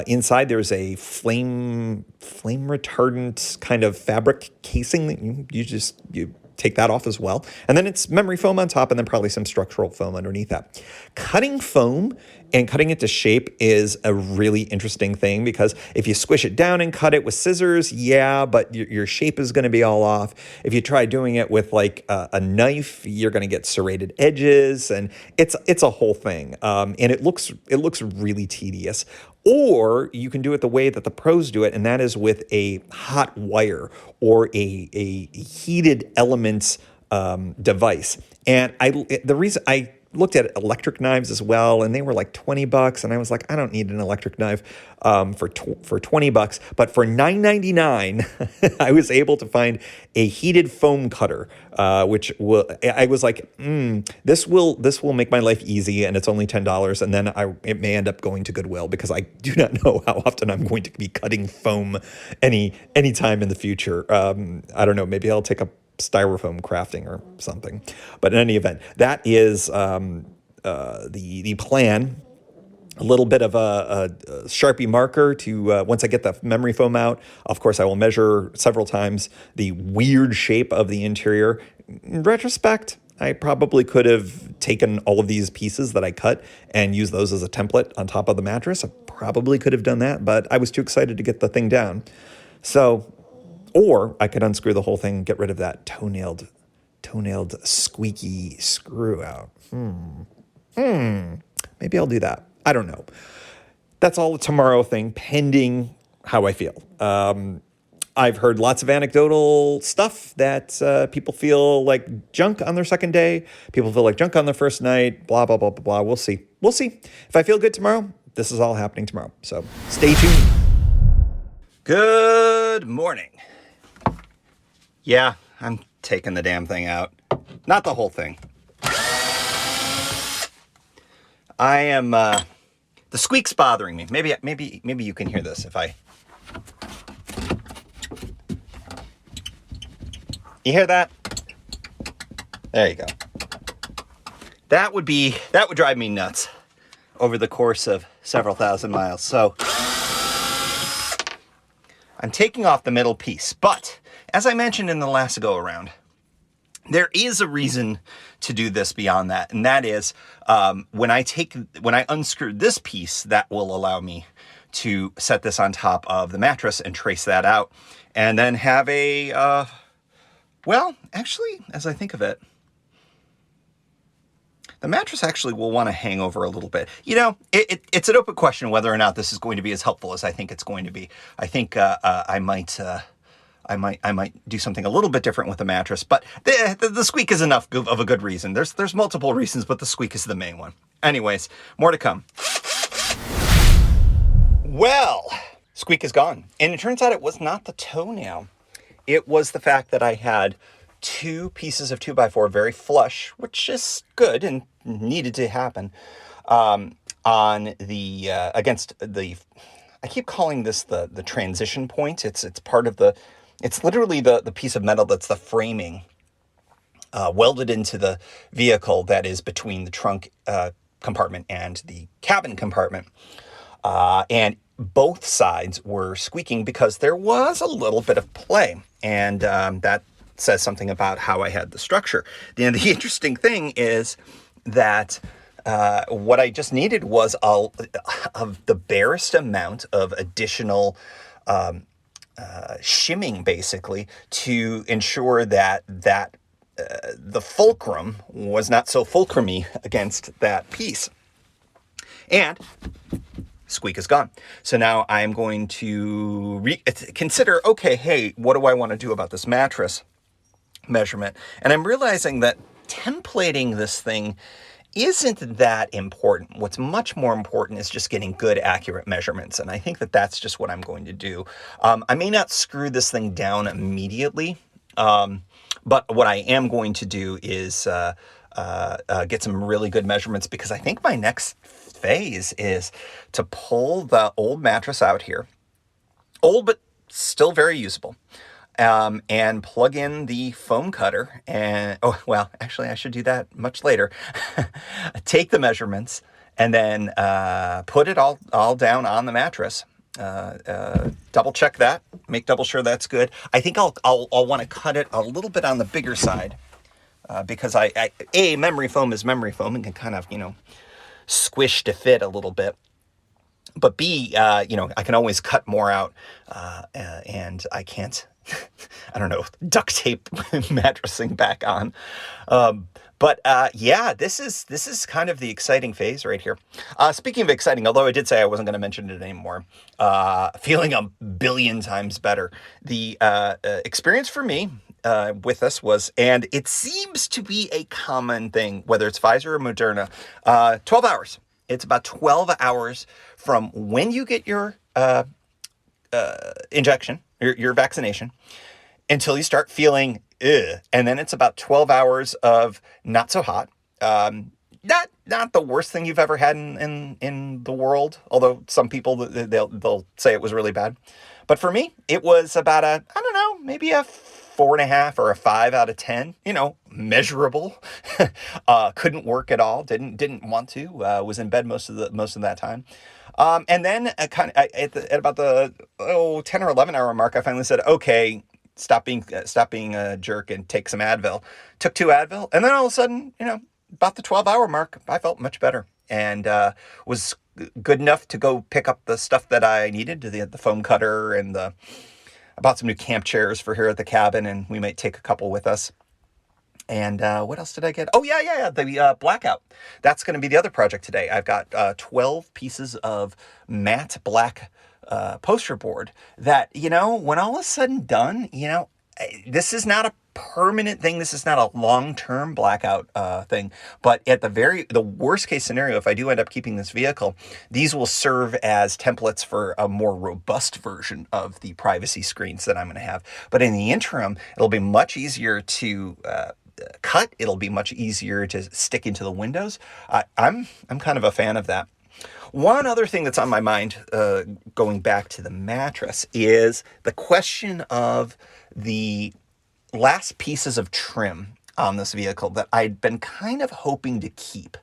Inside, there's a flame retardant kind of fabric casing that you take that off as well. And then it's memory foam on top, and then probably some structural foam underneath that. Cutting foam and cutting it to shape is a really interesting thing, because if you squish it down and cut it with scissors, but your shape is going to be all off. If you try doing it with like a knife, you're going to get serrated edges, and it's a whole thing. And it looks really tedious. Or you can do it the way that the pros do it, and that is with a hot wire or a heated elements device. And the reason I looked at electric knives as well, and they were like $20, and I was like, I don't need an electric knife for $20, but for $9.99, I was able to find a heated foam cutter, which I was like, this will make my life easy, and it's only $10, and then it may end up going to Goodwill because I do not know how often I'm going to be cutting foam any time in the future. I don't know, maybe I'll take up styrofoam crafting or something. But in any event, that is the plan. A little bit of a Sharpie marker to, once I get the memory foam out, of course I will measure several times the weird shape of the interior. In retrospect, I probably could have taken all of these pieces that I cut and used those as a template on top of the mattress. I probably could have done that, but I was too excited to get the thing down. So, or I could unscrew the whole thing and get rid of that toenailed squeaky screw out. Maybe I'll do that. I don't know. That's all a tomorrow thing, pending how I feel. I've heard lots of anecdotal stuff that people feel like junk on their second day. People feel like junk on their first night, blah, blah, blah, blah, blah. We'll see. We'll see. If I feel good tomorrow, this is all happening tomorrow. So stay tuned. Good morning. Yeah, I'm taking the damn thing out. Not the whole thing. I am, the squeak's bothering me. Maybe you can hear this if I... You hear that? There you go. That would drive me nuts over the course of several thousand miles. So I'm taking off the middle piece, but as I mentioned in the last go around, there is a reason to do this beyond that. And that is, when I unscrew this piece, that will allow me to set this on top of the mattress and trace that out and then have a, well, actually, as I think of it, the mattress actually will want to hang over a little bit. You know, it's an open question whether or not this is going to be as helpful as I think it's going to be. I think I might do something a little bit different with the mattress, but the squeak is enough of a good reason. There's multiple reasons, but the squeak is the main one. Anyways, more to come. Well, squeak is gone. And it turns out it was not the toenail. It was the fact that I had two pieces of 2x4 very flush, which is good and needed to happen, on the, against the, I keep calling this the transition point. It's part of the, it's literally the piece of metal that's the framing, welded into the vehicle that is between the trunk compartment and the cabin compartment. And both sides were squeaking because there was a little bit of play. And that says something about how I had the structure. And the interesting thing is that what I just needed was of the barest amount of additional shimming, basically, to ensure that the fulcrum was not so fulcrumy against that piece. And squeak is gone. So now I'm going to consider, okay, hey, what do I want to do about this mattress measurement? And I'm realizing that templating this thing isn't that important. What's much more important is just getting good, accurate measurements. And I think that that's just what I'm going to do. I may not screw this thing down immediately, but what I am going to do is get some really good measurements, because I think my next phase is to pull the old mattress out here, old but still very usable, and plug in the foam cutter. And actually I should do that much later. Take the measurements and then put it all down on the mattress. Double check that, make double sure that's good. I think I'll want to cut it a little bit on the bigger side, because memory foam is memory foam and can kind of, squish to fit a little bit. But B, I can always cut more out, and I can't, duct tape mattressing back on. But this is kind of the exciting phase right here. Speaking of exciting, although I did say I wasn't going to mention it anymore, feeling a billion times better. The experience for me with us was, and it seems to be a common thing, whether it's Pfizer or Moderna, 12 hours. It's about 12 hours from when you get your injection, your vaccination, until you start feeling ugh. And then it's about 12 hours of not so hot. Not the worst thing you've ever had in the world, although some people, they'll say it was really bad. But for me, it was about I don't know, maybe a 4.5 or a 5 out of 10, measurable. Couldn't work at all. Didn't want to, was in bed most of that time. And then at about the 10 or 11 hour mark, I finally said, okay, stop being a jerk and take some Advil. Took 2 Advil. And then all of a sudden, about the 12-hour mark, I felt much better and was good enough to go pick up the stuff that I needed, the foam cutter, and I bought some new camp chairs for here at the cabin, and we might take a couple with us. And what else did I get? Oh, yeah, the blackout. That's going to be the other project today. I've got 12 pieces of matte black poster board that, when all is said and done, this is not a permanent thing. This is not a long-term blackout thing. But at the worst case scenario, if I do end up keeping this vehicle, these will serve as templates for a more robust version of the privacy screens that I'm going to have. But in the interim, it'll be much easier to cut. It'll be much easier to stick into the windows. I'm kind of a fan of that. One other thing that's on my mind, going back to the mattress, is the question of the last pieces of trim on this vehicle that I'd been kind of hoping to keep.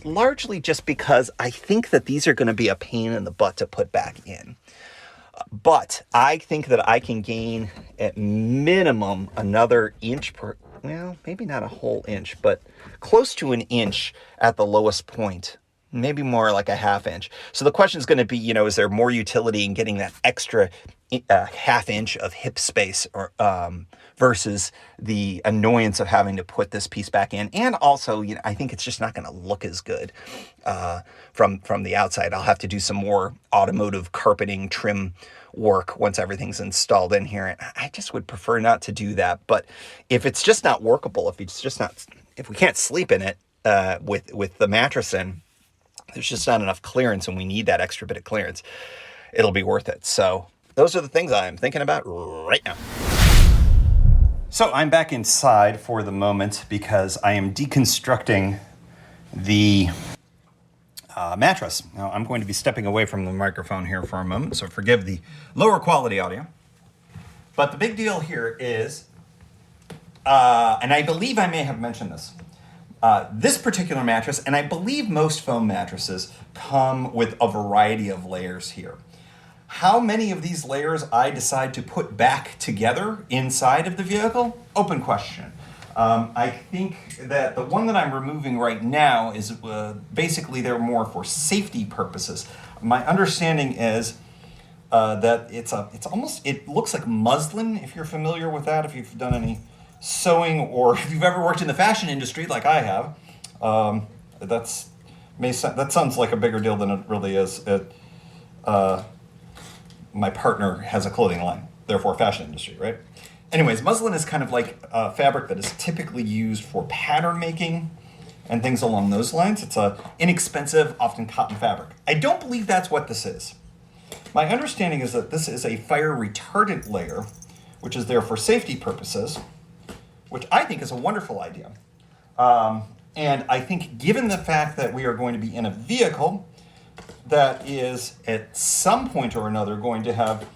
Largely just because I think that these are going to be a pain in the butt to put back in. But I think that I can gain at minimum another inch maybe not a whole inch, but close to an inch at the lowest point. Maybe more like a half inch. So the question is going to be, is there more utility in getting that extra half inch of hip space or versus the annoyance of having to put this piece back in? And also, I think it's just not going to look as good from the outside. I'll have to do some more automotive carpeting trim work once everything's installed in here. And I just would prefer not to do that. But if it's just not workable, if we can't sleep in it with the mattress in, there's just not enough clearance and we need that extra bit of clearance, it'll be worth it. So those are the things I'm thinking about right now. So I'm back inside for the moment because I am deconstructing the mattress. Now I'm going to be stepping away from the microphone here for a moment, so forgive the lower quality audio. But the big deal here is, and I believe I may have mentioned this, this particular mattress, and I believe most foam mattresses, come with a variety of layers here. How many of these layers I decide to put back together inside of the vehicle? Open question. I think that the one that I'm removing right now is basically they're more for safety purposes. My understanding is that it looks like muslin, if you're familiar with that, if you've done any sewing, or if you've ever worked in the fashion industry like I have. That sounds like a bigger deal than it really is. My partner has a clothing line, therefore fashion industry, right? Anyways, muslin is kind of like a fabric that is typically used for pattern making and things along those lines. It's a inexpensive, often cotton fabric. I don't believe that's what this is. My understanding is that this is a fire retardant layer, which is there for safety purposes, which I think is a wonderful idea. And I think given the fact that we are going to be in a vehicle that is at some point or another going to have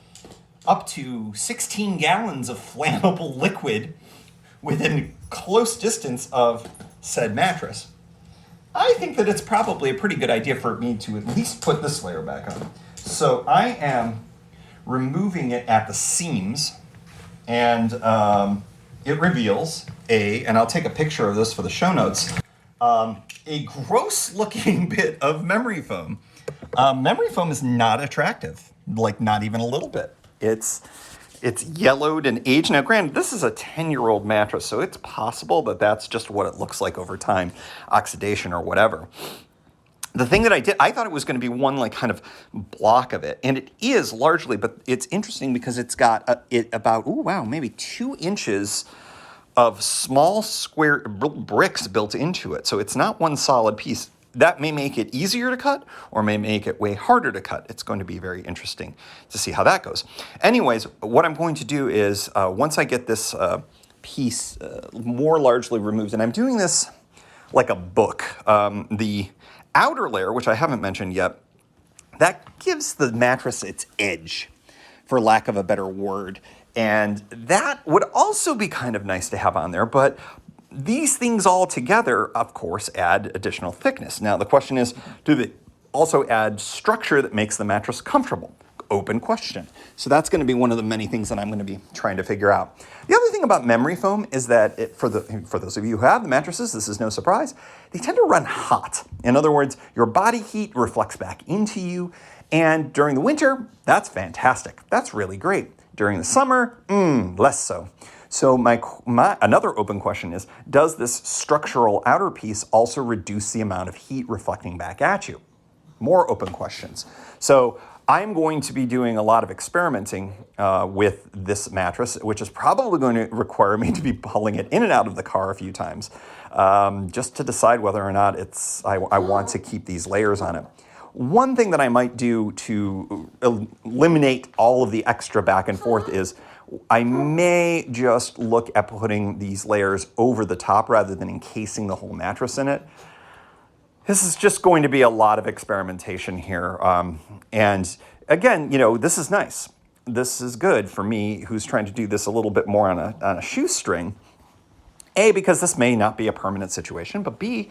up to 16 gallons of flammable liquid within close distance of said mattress, I think that it's probably a pretty good idea for me to at least put this layer back on. So I am removing it at the seams, and it reveals and I'll take a picture of this for the show notes, a gross looking bit of memory foam. Memory foam is not attractive, like not even a little bit. It's yellowed and aged. Now, granted, this is a 10-year-old mattress, so it's possible that that's just what it looks like over time, oxidation or whatever. the thing that I did, I thought it was going to be one like kind of block of it, and it is largely, but it's interesting because it's got about, oh wow, maybe 2 inches of small square bricks built into it. So it's not one solid piece. That may make it easier to cut or may make it way harder to cut. It's going to be very interesting to see how that goes. Anyways, what I'm going to do is once I get this piece more largely removed, and I'm doing this like a book, the outer layer, which I haven't mentioned yet, that gives the mattress its edge, for lack of a better word. And that would also be kind of nice to have on there, but these things all together, of course, add additional thickness. Now, the question is, do they also add structure that makes the mattress comfortable? Open question. So that's going to be one of the many things that I'm going to be trying to figure out. The other thing about memory foam is that for those of you who have the mattresses, this is no surprise, they tend to run hot. In other words, your body heat reflects back into you, and during the winter, that's fantastic. That's really great. During the summer, less so. So my another open question is, does this structural outer piece also reduce the amount of heat reflecting back at you? More open questions. So I'm going to be doing a lot of experimenting with this mattress, which is probably going to require me to be pulling it in and out of the car a few times, just to decide whether or not I want to keep these layers on it. One thing that I might do to eliminate all of the extra back and forth is I may just look at putting these layers over the top rather than encasing the whole mattress in it. This is just going to be a lot of experimentation here. And again, this is nice. This is good for me who's trying to do this a little bit more on a shoestring. A, because this may not be a permanent situation, but B,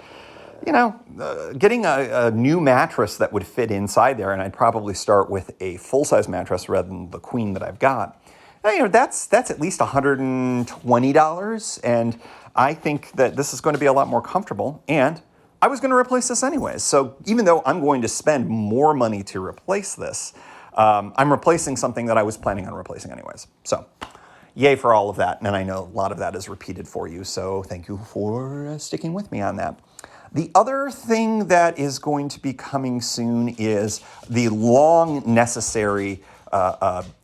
getting a new mattress that would fit inside there, and I'd probably start with a full-size mattress rather than the queen that I've got. That's at least $120, and I think that this is going to be a lot more comfortable, and I was going to replace this anyways. So even though I'm going to spend more money to replace this, I'm replacing something that I was planning on replacing anyways. So yay for all of that, and I know a lot of that is repeated for you, so thank you for sticking with me on that. The other thing that is going to be coming soon is the long necessary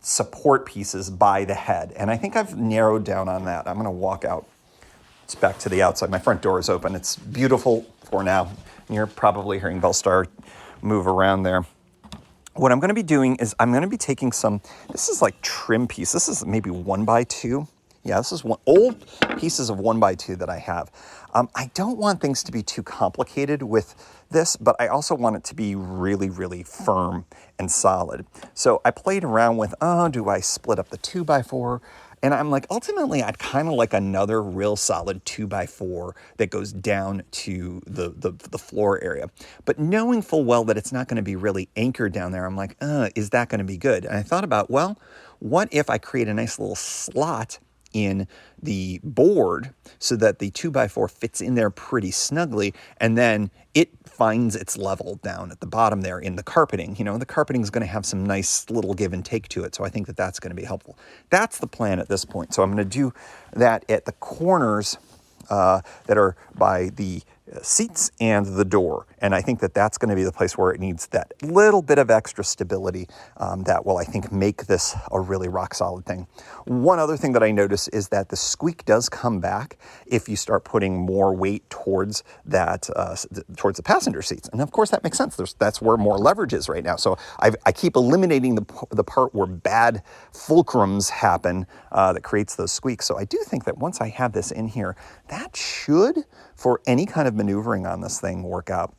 support pieces by the head. And I think I've narrowed down on that. I'm going to walk out. It's back to the outside. My front door is open. It's beautiful for now. And you're probably hearing Bellstar move around there. What I'm going to be doing is I'm going to be taking this is like trim piece. This is maybe 1x2. Yeah, this is old pieces of 1x2 that I have. I don't want things to be too complicated with this, but I also want it to be really, really firm and solid. So I played around with, do I split up the 2x4? And I'm like, ultimately, I'd kind of like another real solid 2x4 that goes down to the floor area. But knowing full well that it's not going to be really anchored down there, I'm like, is that going to be good? And I thought about, well, what if I create a nice little slot in the board so that the 2x4 fits in there pretty snugly, and then it finds its level down at the bottom there in the carpeting. The carpeting is going to have some nice little give and take to it, so I think that that's going to be helpful. That's the plan at this point. So I'm going to do that at the corners that are by the seats and the door. And I think that that's going to be the place where it needs that little bit of extra stability that will, I think, make this a really rock solid thing. One other thing that I notice is that the squeak does come back if you start putting more weight towards that, towards the passenger seats. And of course that makes sense. That's where more leverage is right now. So I keep eliminating the part where bad fulcrums happen that creates those squeaks. So I do think that once I have this in here, that should, for any kind of maneuvering on this thing, work out.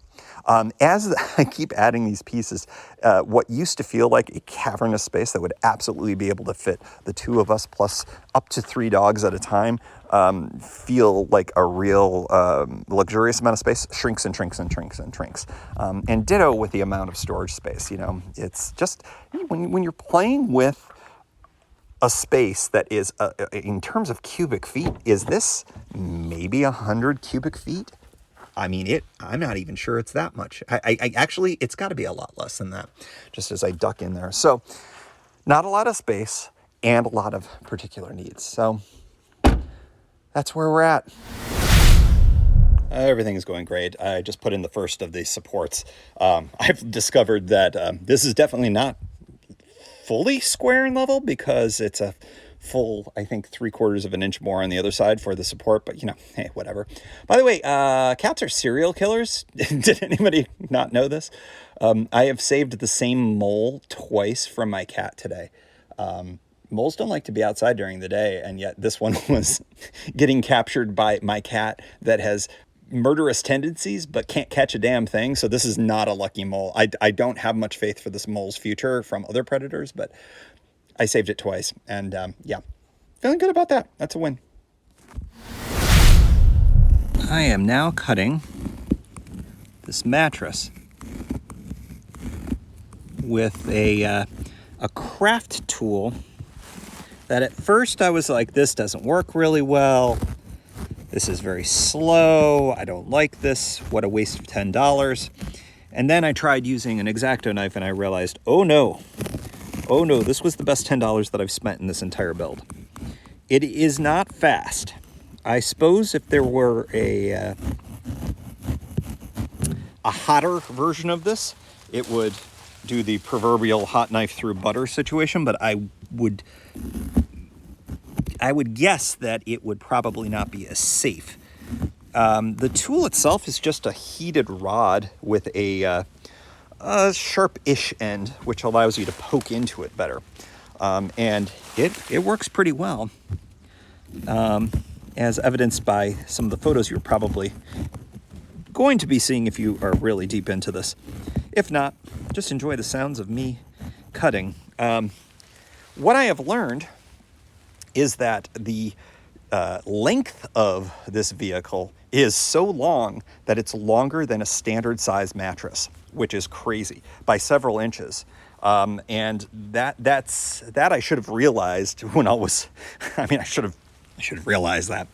As I keep adding these pieces, what used to feel like a cavernous space that would absolutely be able to fit the two of us plus up to 3 dogs at a time feel like a real luxurious amount of space shrinks and shrinks and shrinks and shrinks. And ditto with the amount of storage space. It's just when you're playing with a space that is, in terms of cubic feet, is this maybe 100 cubic feet? I mean, I'm not even sure it's that much. I actually, it's got to be a lot less than that, just as I duck in there. So not a lot of space and a lot of particular needs. So that's where we're at. Everything is going great. I just put in the first of the supports. I've discovered that this is definitely not fully square and level because it's a full, I think, 3/4 of an inch more on the other side for the support, but hey, whatever. By the way, cats are serial killers. Did anybody not know this? I have saved the same mole twice from my cat today. Moles don't like to be outside during the day, and yet this one was getting captured by my cat that has murderous tendencies but can't catch a damn thing. So this is not a lucky mole. I don't have much faith for this mole's future from other predators, but I saved it twice, and yeah, feeling good about that. That's a win. I am now cutting this mattress with a craft tool that at first I was like, this doesn't work really well. This is very slow. I don't like this. What a waste of $10. And then I tried using an X-Acto knife and I realized, oh no, this was the best $10 that I've spent in this entire build. It is not fast. I suppose if there were a hotter version of this, it would do the proverbial hot knife through butter situation, but I would guess that it would probably not be as safe. The tool itself is just a heated rod with a sharp-ish end, which allows you to poke into it better. And it works pretty well, as evidenced by some of the photos you're probably going to be seeing if you are really deep into this. If not, just enjoy the sounds of me cutting. What I have learned is that the length of this vehicle is so long that it's longer than a standard size mattress, which is crazy, by several inches. And that I should have realized when I should have realized that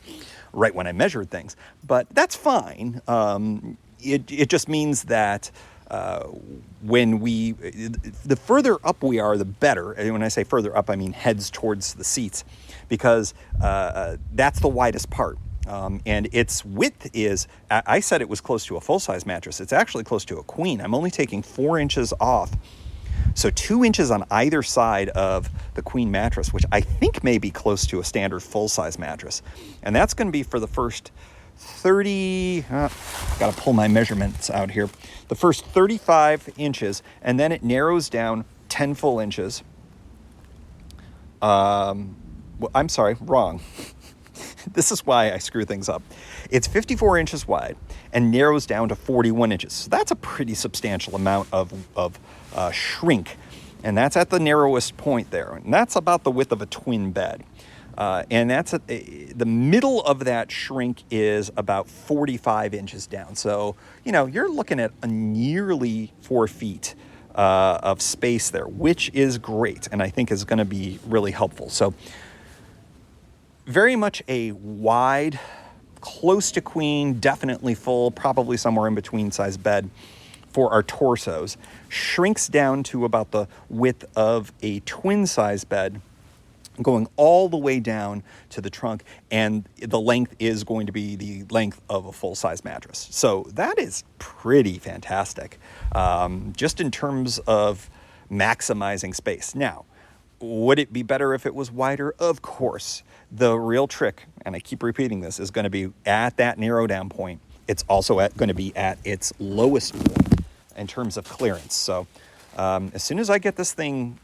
right when I measured things, but that's fine. It just means that the further up we are, the better. And when I say further up, I mean heads towards the seats, because that's the widest part. And its width is, I said it was close to a full-size mattress. It's actually close to a queen. I'm only taking 4 inches off. So 2 inches on either side of the queen mattress, which I think may be close to a standard full-size mattress. And that's going to be for the first 30, got to pull my measurements out here. The first 35 inches, and then it narrows down 10 full inches. I'm sorry, wrong. This is why I screw things up. It's 54 inches wide and narrows down to 41 inches. So that's a pretty substantial amount of shrink. And that's at the narrowest point there. And that's about the width of a twin bed. And that's the middle of that shrink is about 45 inches down. So, you're looking at a nearly 4 feet of space there, which is great. And I think is going to be really helpful. So very much a wide, close to queen, definitely full, probably somewhere in between size bed for our torsos. Shrinks down to about the width of a twin size bed, going all the way down to the trunk, and the length is going to be the length of a full-size mattress. So that is pretty fantastic, just in terms of maximizing space. Now, would it be better if it was wider? Of course. The real trick, and I keep repeating this, is going to be at that narrow down point. It's also going to be at its lowest point in terms of clearance. So as soon as I get this thing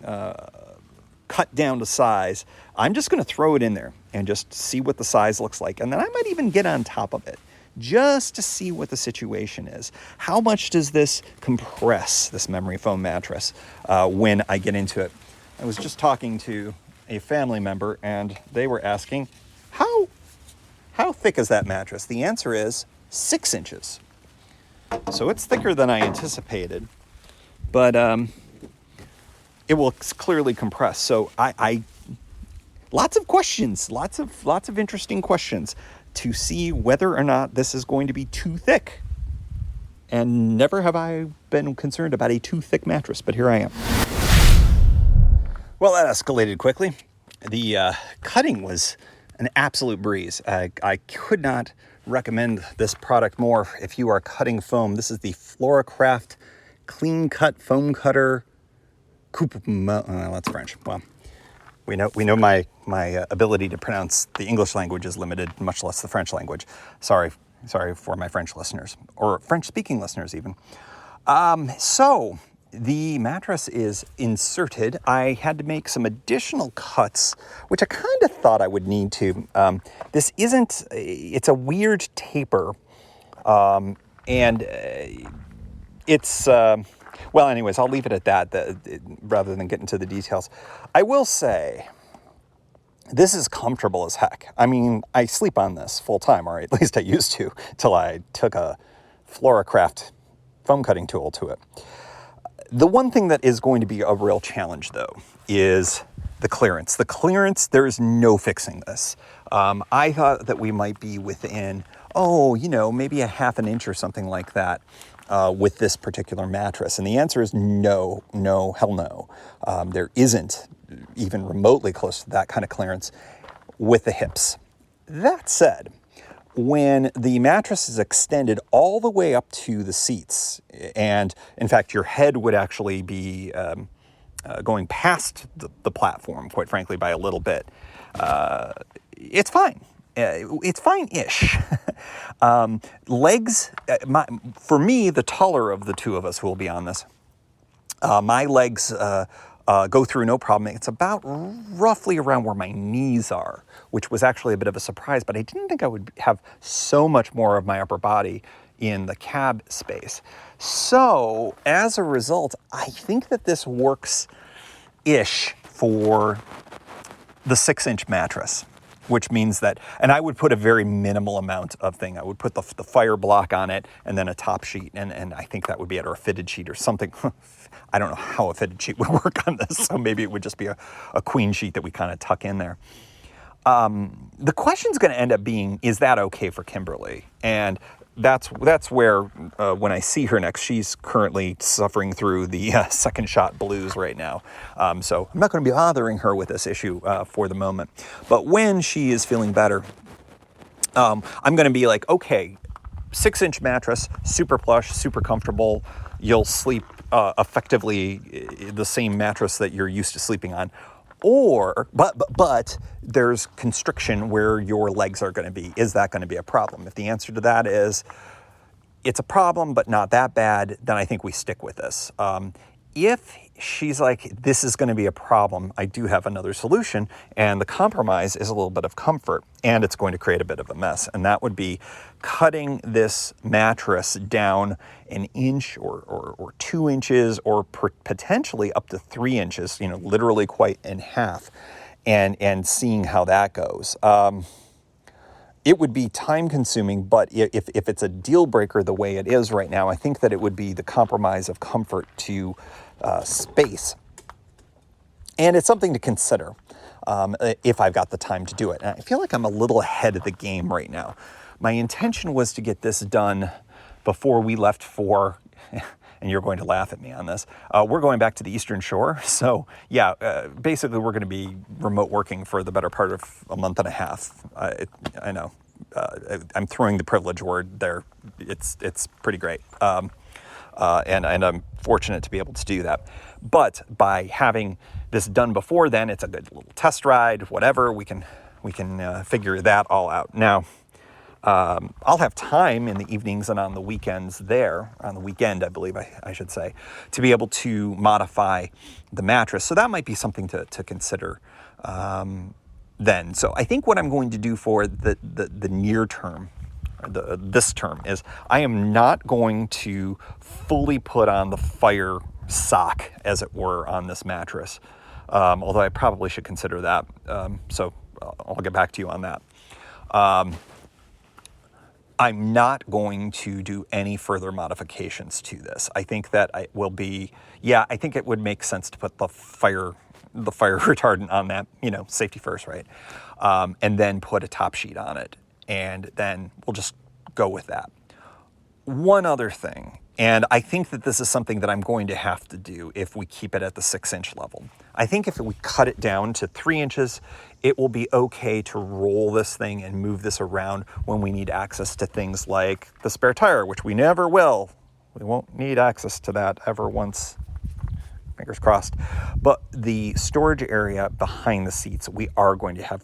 cut down to size, I'm just going to throw it in there and just see what the size looks like. And then I might even get on top of it just to see what the situation is. How much does this compress, this memory foam mattress, when I get into it? I was just talking to a family member and they were asking, how thick is that mattress? The answer is 6 inches. So it's thicker than I anticipated, but it will clearly compress. So I lots of questions, lots of interesting questions to see whether or not this is going to be too thick. And never have I been concerned about a too thick mattress, but here I am. Well, that escalated quickly. The cutting was an absolute breeze. I could not recommend this product more if you are cutting foam. This is the Floracraft Clean Cut Foam Cutter Coupe. That's French. Well, we know my ability to pronounce the English language is limited, much less the French language. Sorry for my French listeners, or French-speaking listeners even. So the mattress is inserted. I had to make some additional cuts, which I kind of thought I would need to. It's a weird taper. It's, well, anyways, I'll leave it at that rather than get into the details. I will say, this is comfortable as heck. I mean, I sleep on this full time, or at least I used to, till I took a Floracraft foam cutting tool to it. The one thing that is going to be a real challenge, though, is the clearance. The clearance, there is no fixing this. I thought that we might be within, maybe a half an inch or something like that with this particular mattress. And the answer is no, hell no. There isn't even remotely close to that kind of clearance with the hips. That said, when the mattress is extended all the way up to the seats, and in fact, your head would actually be going past the platform, quite frankly, by a little bit, it's fine. It's fine-ish. Legs, for me, the taller of the two of us who will be on this, my legs go through no problem. It's about roughly around where my knees are, which was actually a bit of a surprise, but I didn't think I would have so much more of my upper body in the cab space. So as a result, I think that this works-ish for the 6-inch mattress, which means that, and I would put a very minimal amount of thing. I would put the fire block on it and then a top sheet, and I think that would be it, or a fitted sheet or something. I don't know how a fitted sheet would work on this, so maybe it would just be a queen sheet that we kind of tuck in there. The question's going to end up being, is that okay for Kimberly? And that's where, when I see her next, she's currently suffering through the second shot blues right now. So I'm not going to be bothering her with this issue for the moment. But when she is feeling better, I'm going to be like, okay, 6-inch mattress, super plush, super comfortable. You'll sleep effectively the same mattress that you're used to sleeping on. But there's constriction where your legs are going to be. Is that going to be a problem? If the answer to that is it's a problem, but not that bad, then I think we stick with this. If she's like, this is going to be a problem, I do have another solution, and the compromise is a little bit of comfort, and it's going to create a bit of a mess, and that would be cutting this mattress down an inch or 2 inches, or potentially up to 3 inches, literally quite in half, and seeing how that goes. It would be time consuming, but if it's a deal breaker the way it is right now, I think that it would be the compromise of comfort to space. And it's something to consider if I've got the time to do it. And I feel like I'm a little ahead of the game right now. My intention was to get this done before we left for, and you're going to laugh at me on this, we're going back to the Eastern Shore. So yeah, basically we're going to be remote working for the better part of a month and a half. I know. I'm throwing the privilege word there. It's pretty great. And I'm fortunate to be able to do that. But by having this done before then, it's a good little test ride, whatever. We can figure that all out. Now, I'll have time in the evenings and on the weekends on the weekend, I believe I should say, to be able to modify the mattress. So that might be something to consider then. So I think what I'm going to do for the near term, this term, is I am not going to fully put on the fire sock, as it were, on this mattress. Although I probably should consider that. So I'll get back to you on that. I'm not going to do any further modifications to this. I think that I think it would make sense to put the fire retardant on that, safety first, right? And then put a top sheet on it. And then we'll just go with that. One other thing And I think that this is something that I'm going to have to do if we keep it at the 6-inch level. I think if we cut it down to 3 inches, it will be okay to roll this thing and move this around when we need access to things like the spare tire, which we never will. We won't need access to that ever once, fingers crossed. But the storage area behind the seats, we are going to have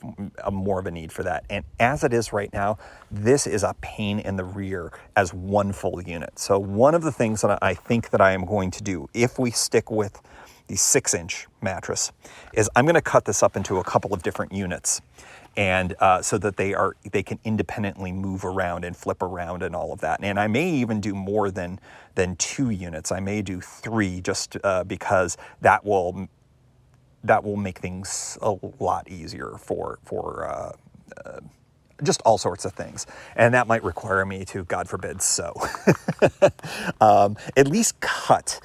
more of a need for that. And as it is right now, this is a pain in the rear as one full unit. So one of the things that I think that I am going to do, if we stick with the 6-inch mattress, is I'm going to cut this up into a couple of different units. And so that they can independently move around and flip around and all of that. And I may even do more than 2 units. I may do 3 just because that will make things a lot easier for just all sorts of things. And that might require me to, God forbid, sew. At least cut,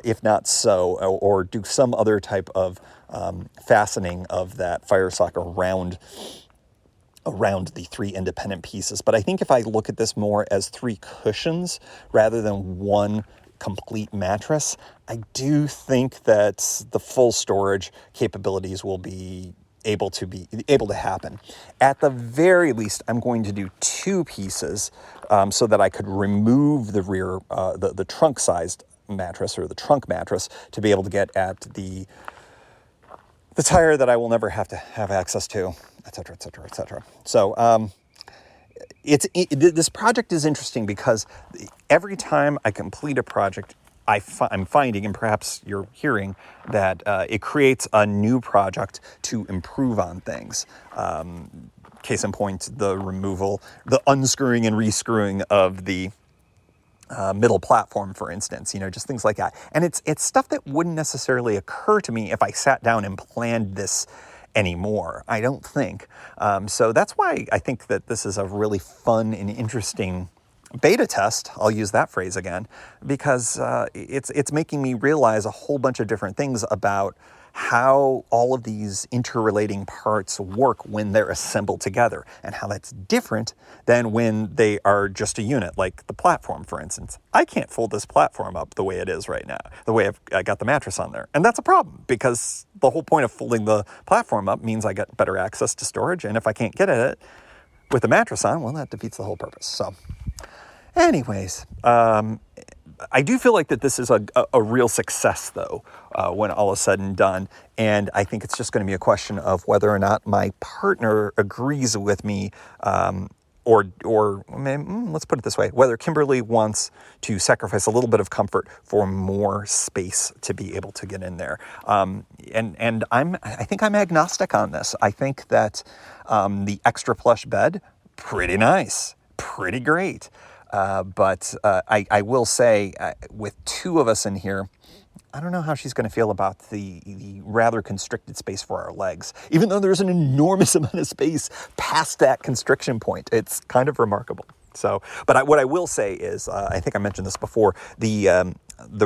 if not sew, or do some other type of fastening of that fire sock around the 3 independent pieces. But I think if I look at this more as 3 cushions rather than one complete mattress, I do think that the full storage capabilities will be able to happen. At the very least, I'm going to do 2 pieces so that I could remove the rear, the trunk-sized mattress or the trunk mattress to be able to get at the tire that I will never have to have access to, et cetera, et cetera, et cetera. So this project is interesting because every time I complete a project, I'm finding, and perhaps you're hearing, that it creates a new project to improve on things. Case in point, the unscrewing and rescrewing of the middle platform, for instance, just things like that. And it's stuff that wouldn't necessarily occur to me if I sat down and planned this anymore, I don't think. So that's why I think that this is a really fun and interesting beta test. I'll use that phrase again, because it's making me realize a whole bunch of different things about how all of these interrelating parts work when they're assembled together, and how that's different than when they are just a unit, like the platform, for instance. I can't fold this platform up the way it is right now, the way I got the mattress on there. And that's a problem, because the whole point of folding the platform up means I get better access to storage, and if I can't get at it with the mattress on, well, that defeats the whole purpose. So anyways, I do feel like that this is a real success, though, when all is said and done. And I think it's just going to be a question of whether or not my partner agrees with me, or let's put it this way, whether Kimberly wants to sacrifice a little bit of comfort for more space to be able to get in there. And I think I'm agnostic on this. I think that the extra plush bed, pretty nice, pretty great. But I will say, with 2 of us in here, I don't know how she's going to feel about the rather constricted space for our legs, even though there's an enormous amount of space past that constriction point. It's kind of remarkable. So, but what I will say is, I think I mentioned this before, the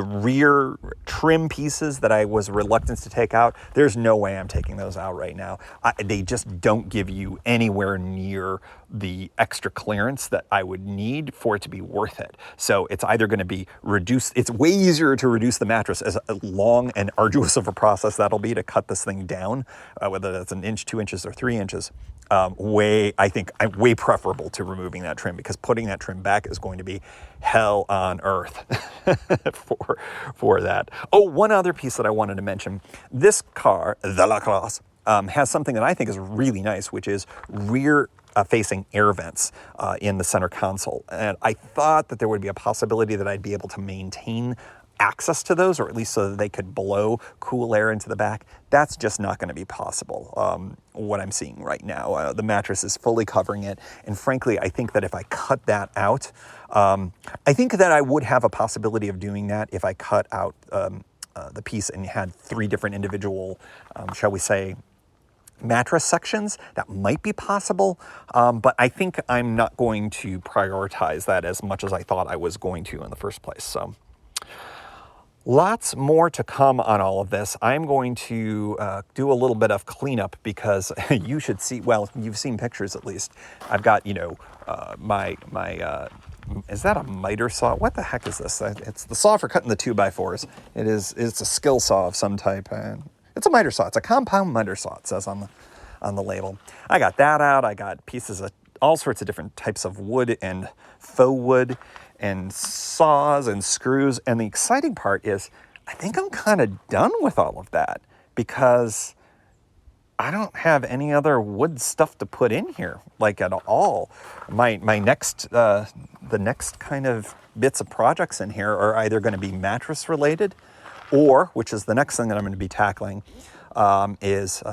rear trim pieces that I was reluctant to take out, there's no way I'm taking those out right now. They just don't give you anywhere near the extra clearance that I would need for it to be worth it. So it's either going to be reduced. It's way easier to reduce the mattress, as long and arduous of a process that'll be to cut this thing down, whether that's 1 inch, 2 inches, or 3 inches. I think I'm way preferable to removing that trim, because putting that trim back is going to be hell on earth for that. Oh, one other piece that I wanted to mention. This car, the LACROSSE, has something that I think is really nice, which is rear facing air vents in the center console. And I thought that there would be a possibility that I'd be able to maintain access to those, or at least so that they could blow cool air into the back. That's just not going to be possible, what I'm seeing right now. The mattress is fully covering it, and frankly, I think that if I cut that out, I think that I would have a possibility of doing that if I cut out the piece and had 3 different individual, shall we say, mattress sections. That might be possible, but I think I'm not going to prioritize that as much as I thought I was going to in the first place. So lots more to come on all of this. I'm going to do a little bit of cleanup, because you should see, well, you've seen pictures at least. I've got, my is that a miter saw? What the heck is this? It's the saw for cutting the 2x4s. It's a skill saw of some type. And it's a miter saw. It's a compound miter saw, it says on the label. I got that out. I got pieces of all sorts of different types of wood and faux wood and saws and screws. And the exciting part is I think I'm kind of done with all of that because I don't have any other wood stuff to put in here, like at all. My next, the next kind of bits of projects in here are either going to be mattress related, or, which is the next thing that I'm going to be tackling, is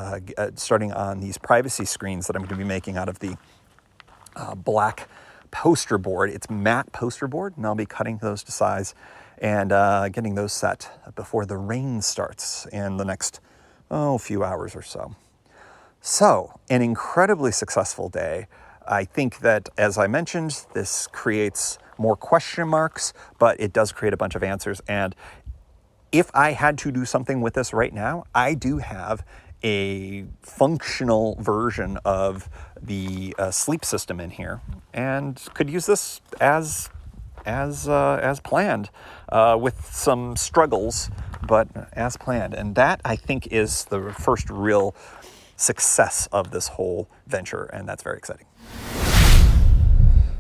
starting on these privacy screens that I'm going to be making out of the black poster board. It's matte poster board, and I'll be cutting those to size and getting those set before the rain starts in the next few hours or so. So, an incredibly successful day. I think that, as I mentioned, this creates more question marks, but it does create a bunch of answers. And if I had to do something with this right now, I do have a functional version of the sleep system in here, and could use this as planned, with some struggles, but as planned. And that, I think, is the first real success of this whole venture, and that's very exciting.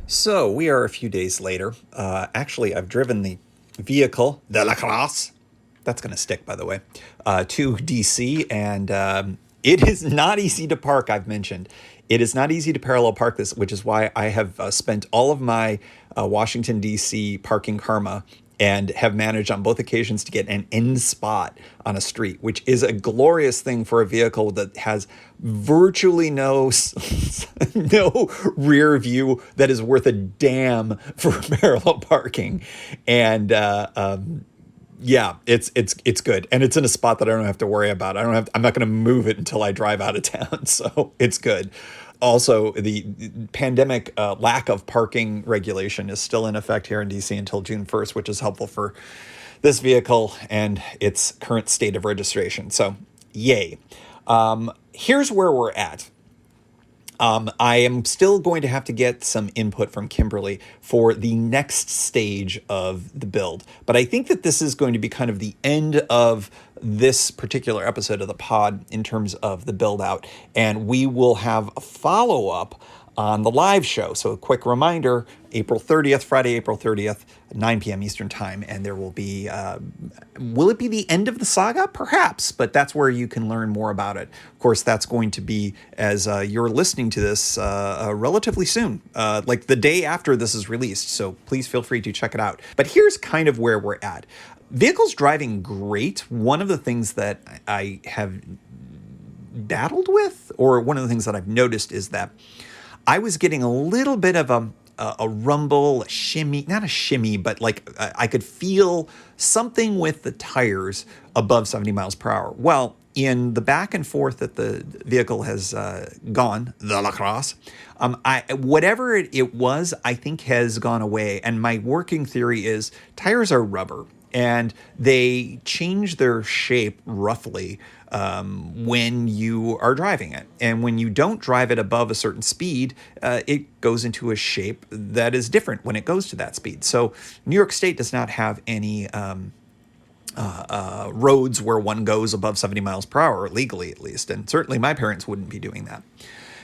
So we are a few days later. Actually, I've driven the vehicle, the LACROSSE, that's going to stick, by the way, to DC, and it is not easy to park, I've mentioned. It is not easy to parallel park this, which is why I have spent all of my Washington, DC parking karma and have managed on both occasions to get an end spot on a street, which is a glorious thing for a vehicle that has virtually no rear view that is worth a damn for parallel parking. And yeah, it's good. And it's in a spot that I don't have to worry about. I'm not going to move it until I drive out of town. So it's good. Also, the pandemic lack of parking regulation is still in effect here in DC until June 1st, which is helpful for this vehicle and its current state of registration. So yay. Here's where we're at. I am still going to have to get some input from Kimberly for the next stage of the build. But I think that this is going to be kind of the end of this particular episode of the pod in terms of the build out. And we will have a follow-up on the live show. So a quick reminder, Friday, April 30th, 9 p.m. Eastern time. And there will be, will it be the end of the saga? Perhaps, but that's where you can learn more about it. Of course, that's going to be, as you're listening to this, relatively soon, like the day after this is released. So please feel free to check it out. But here's kind of where we're at. Vehicle's driving great. One of the things that I have battled with, or one of the things that I've noticed, is that I was getting a little bit of a rumble, a shimmy, not a shimmy, but like I could feel something with the tires above 70 miles per hour. Well, in the back and forth that the vehicle has gone, the LACROSSE, whatever it was, I think has gone away. And my working theory is tires are rubber, and they change their shape roughly when you are driving it. And when you don't drive it above a certain speed, it goes into a shape that is different when it goes to that speed. So New York State does not have any roads where one goes above 70 miles per hour, legally at least. And certainly my parents wouldn't be doing that.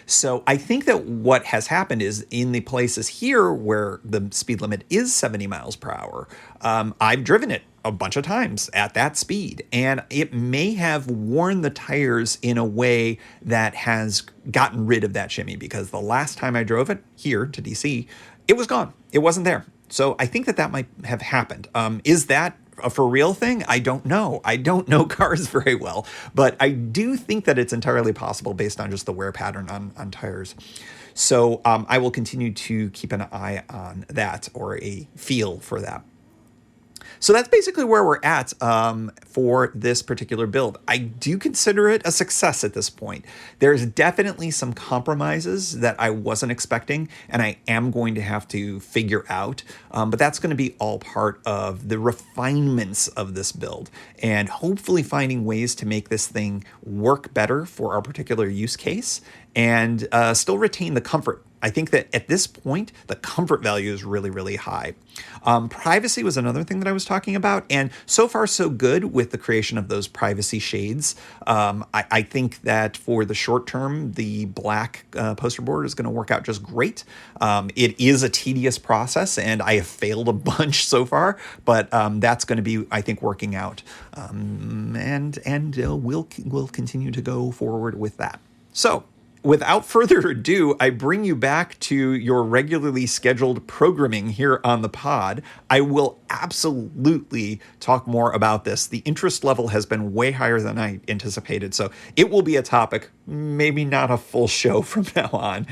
So I think that what has happened is in the places here where the speed limit is 70 miles per hour, I've driven it a bunch of times at that speed, and it may have worn the tires in a way that has gotten rid of that shimmy, because the last time I drove it here to DC, it was gone. It wasn't there. So I think that might have happened. Is that a for real thing? I don't know. I don't know cars very well, but I do think that it's entirely possible based on just the wear pattern on tires. So I will continue to keep an eye on that, or a feel for that. So that's basically where we're at for this particular build. I do consider it a success at this point. There's definitely some compromises that I wasn't expecting, and I am going to have to figure out. But that's going to be all part of the refinements of this build, and hopefully finding ways to make this thing work better for our particular use case and still retain the comfort I think that at this point, the comfort value is really, really high. Privacy was another thing that I was talking about, and so far so good with the creation of those privacy shades. I think that for the short term, the black poster board is going to work out just great. It is a tedious process, and I have failed a bunch so far, but that's going to be, I think, working out, and we'll continue to go forward with that. So, without further ado, I bring you back to your regularly scheduled programming here on the pod. I will absolutely talk more about this. The interest level has been way higher than I anticipated, so it will be a topic, maybe not a full show from now on,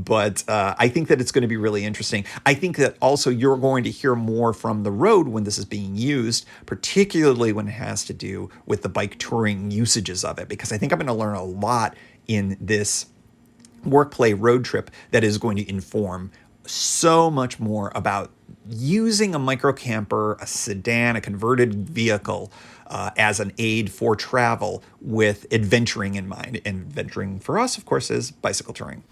but I think that it's going to be really interesting. I think that also you're going to hear more from the road when this is being used, particularly when it has to do with the bike touring usages of it, because I think I'm going to learn a lot in this work play road trip that is going to inform so much more about using a microcamper, a sedan, a converted vehicle as an aid for travel with adventuring in mind. And adventuring for us, of course, is bicycle touring.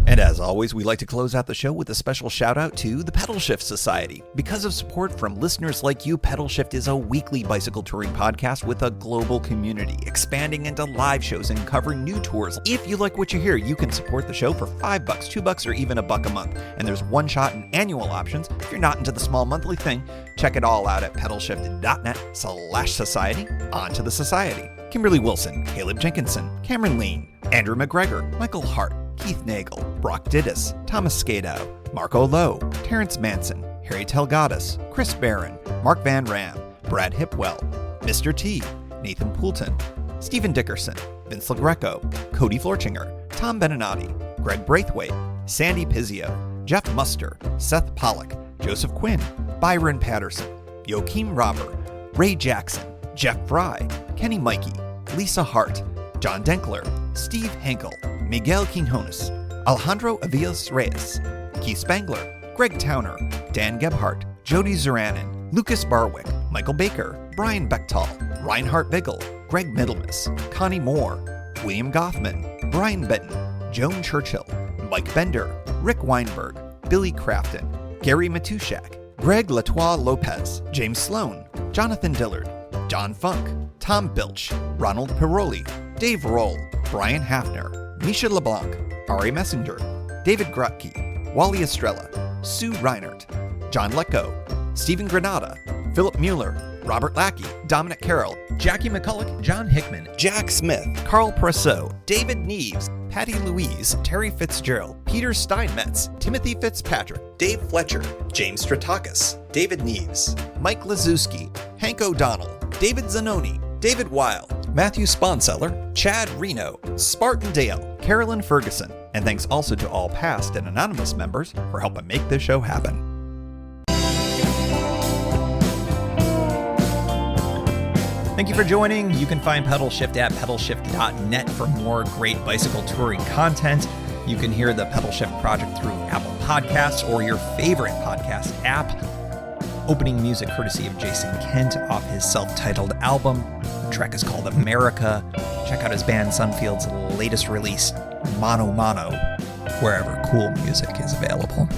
And as always, we like to close out the show with a special shout out to the Pedalshift Society. Because of support from listeners like you, Pedalshift is a weekly bicycle touring podcast with a global community, expanding into live shows and covering new tours. If you like what you hear, you can support the show for $5, $2, or even $1 a month. And there's one-shot and annual options. If you're not into the small monthly thing, check it all out at pedalshift.net/society. On to the society. Kimberly Wilson, Caleb Jenkinson, Cameron Lean, Andrew McGregor, Michael Hart, Keith Nagel, Brock Dittis, Thomas Skadow, Marco Lowe, Terrence Manson, Harry Telgadis, Chris Barron, Mark Van Ram, Brad Hipwell, Mr. T, Nathan Poulton, Stephen Dickerson, Vince LaGreco, Cody Florchinger, Tom Beninati, Greg Braithwaite, Sandy Pizzio, Jeff Muster, Seth Pollock, Joseph Quinn, Byron Patterson, Joachim Robert, Ray Jackson, Jeff Fry, Kenny Mikey, Lisa Hart, John Denkler, Steve Henkel, Miguel Quinones, Alejandro Aviles Reyes, Keith Spangler, Greg Towner, Dan Gebhardt, Jody Zeranin, Lucas Barwick, Michael Baker, Brian Bechtal, Reinhard Biggle, Greg Middlemas, Connie Moore, William Goffman, Brian Benton, Joan Churchill, Mike Bender, Rick Weinberg, Billy Crafton, Gary Matushak, Greg Latois Lopez, James Sloan, Jonathan Dillard, John Funk, Tom Bilch, Ronald Piroli, Dave Roll, Brian Hafner, Misha LeBlanc, Ari Messenger, David Grutke, Wally Estrella, Sue Reinert, John Letko, Stephen Granada, Philip Mueller, Robert Lackey, Dominic Carroll, Jackie McCulloch, John Hickman, Jack Smith, Carl Presso, David Neves, Patty Louise, Terry Fitzgerald, Peter Steinmetz, Timothy Fitzpatrick, Dave Fletcher, James Stratakis, David Neves, Mike Lazuski, Hank O'Donnell, David Zanoni, David Weil, Matthew Sponseller, Chad Reno, Spartan Dale, Carolyn Ferguson, and thanks also to all past and anonymous members for helping make this show happen. Thank you for joining. You can find Pedalshift at pedalshift.net for more great bicycle touring content. You can hear the Pedalshift project through Apple Podcasts or your favorite podcast app. Opening music courtesy of Jason Kent off his self-titled album. The track is called America. Check out his band Sunfield's latest release, Mono Mono, wherever cool music is available.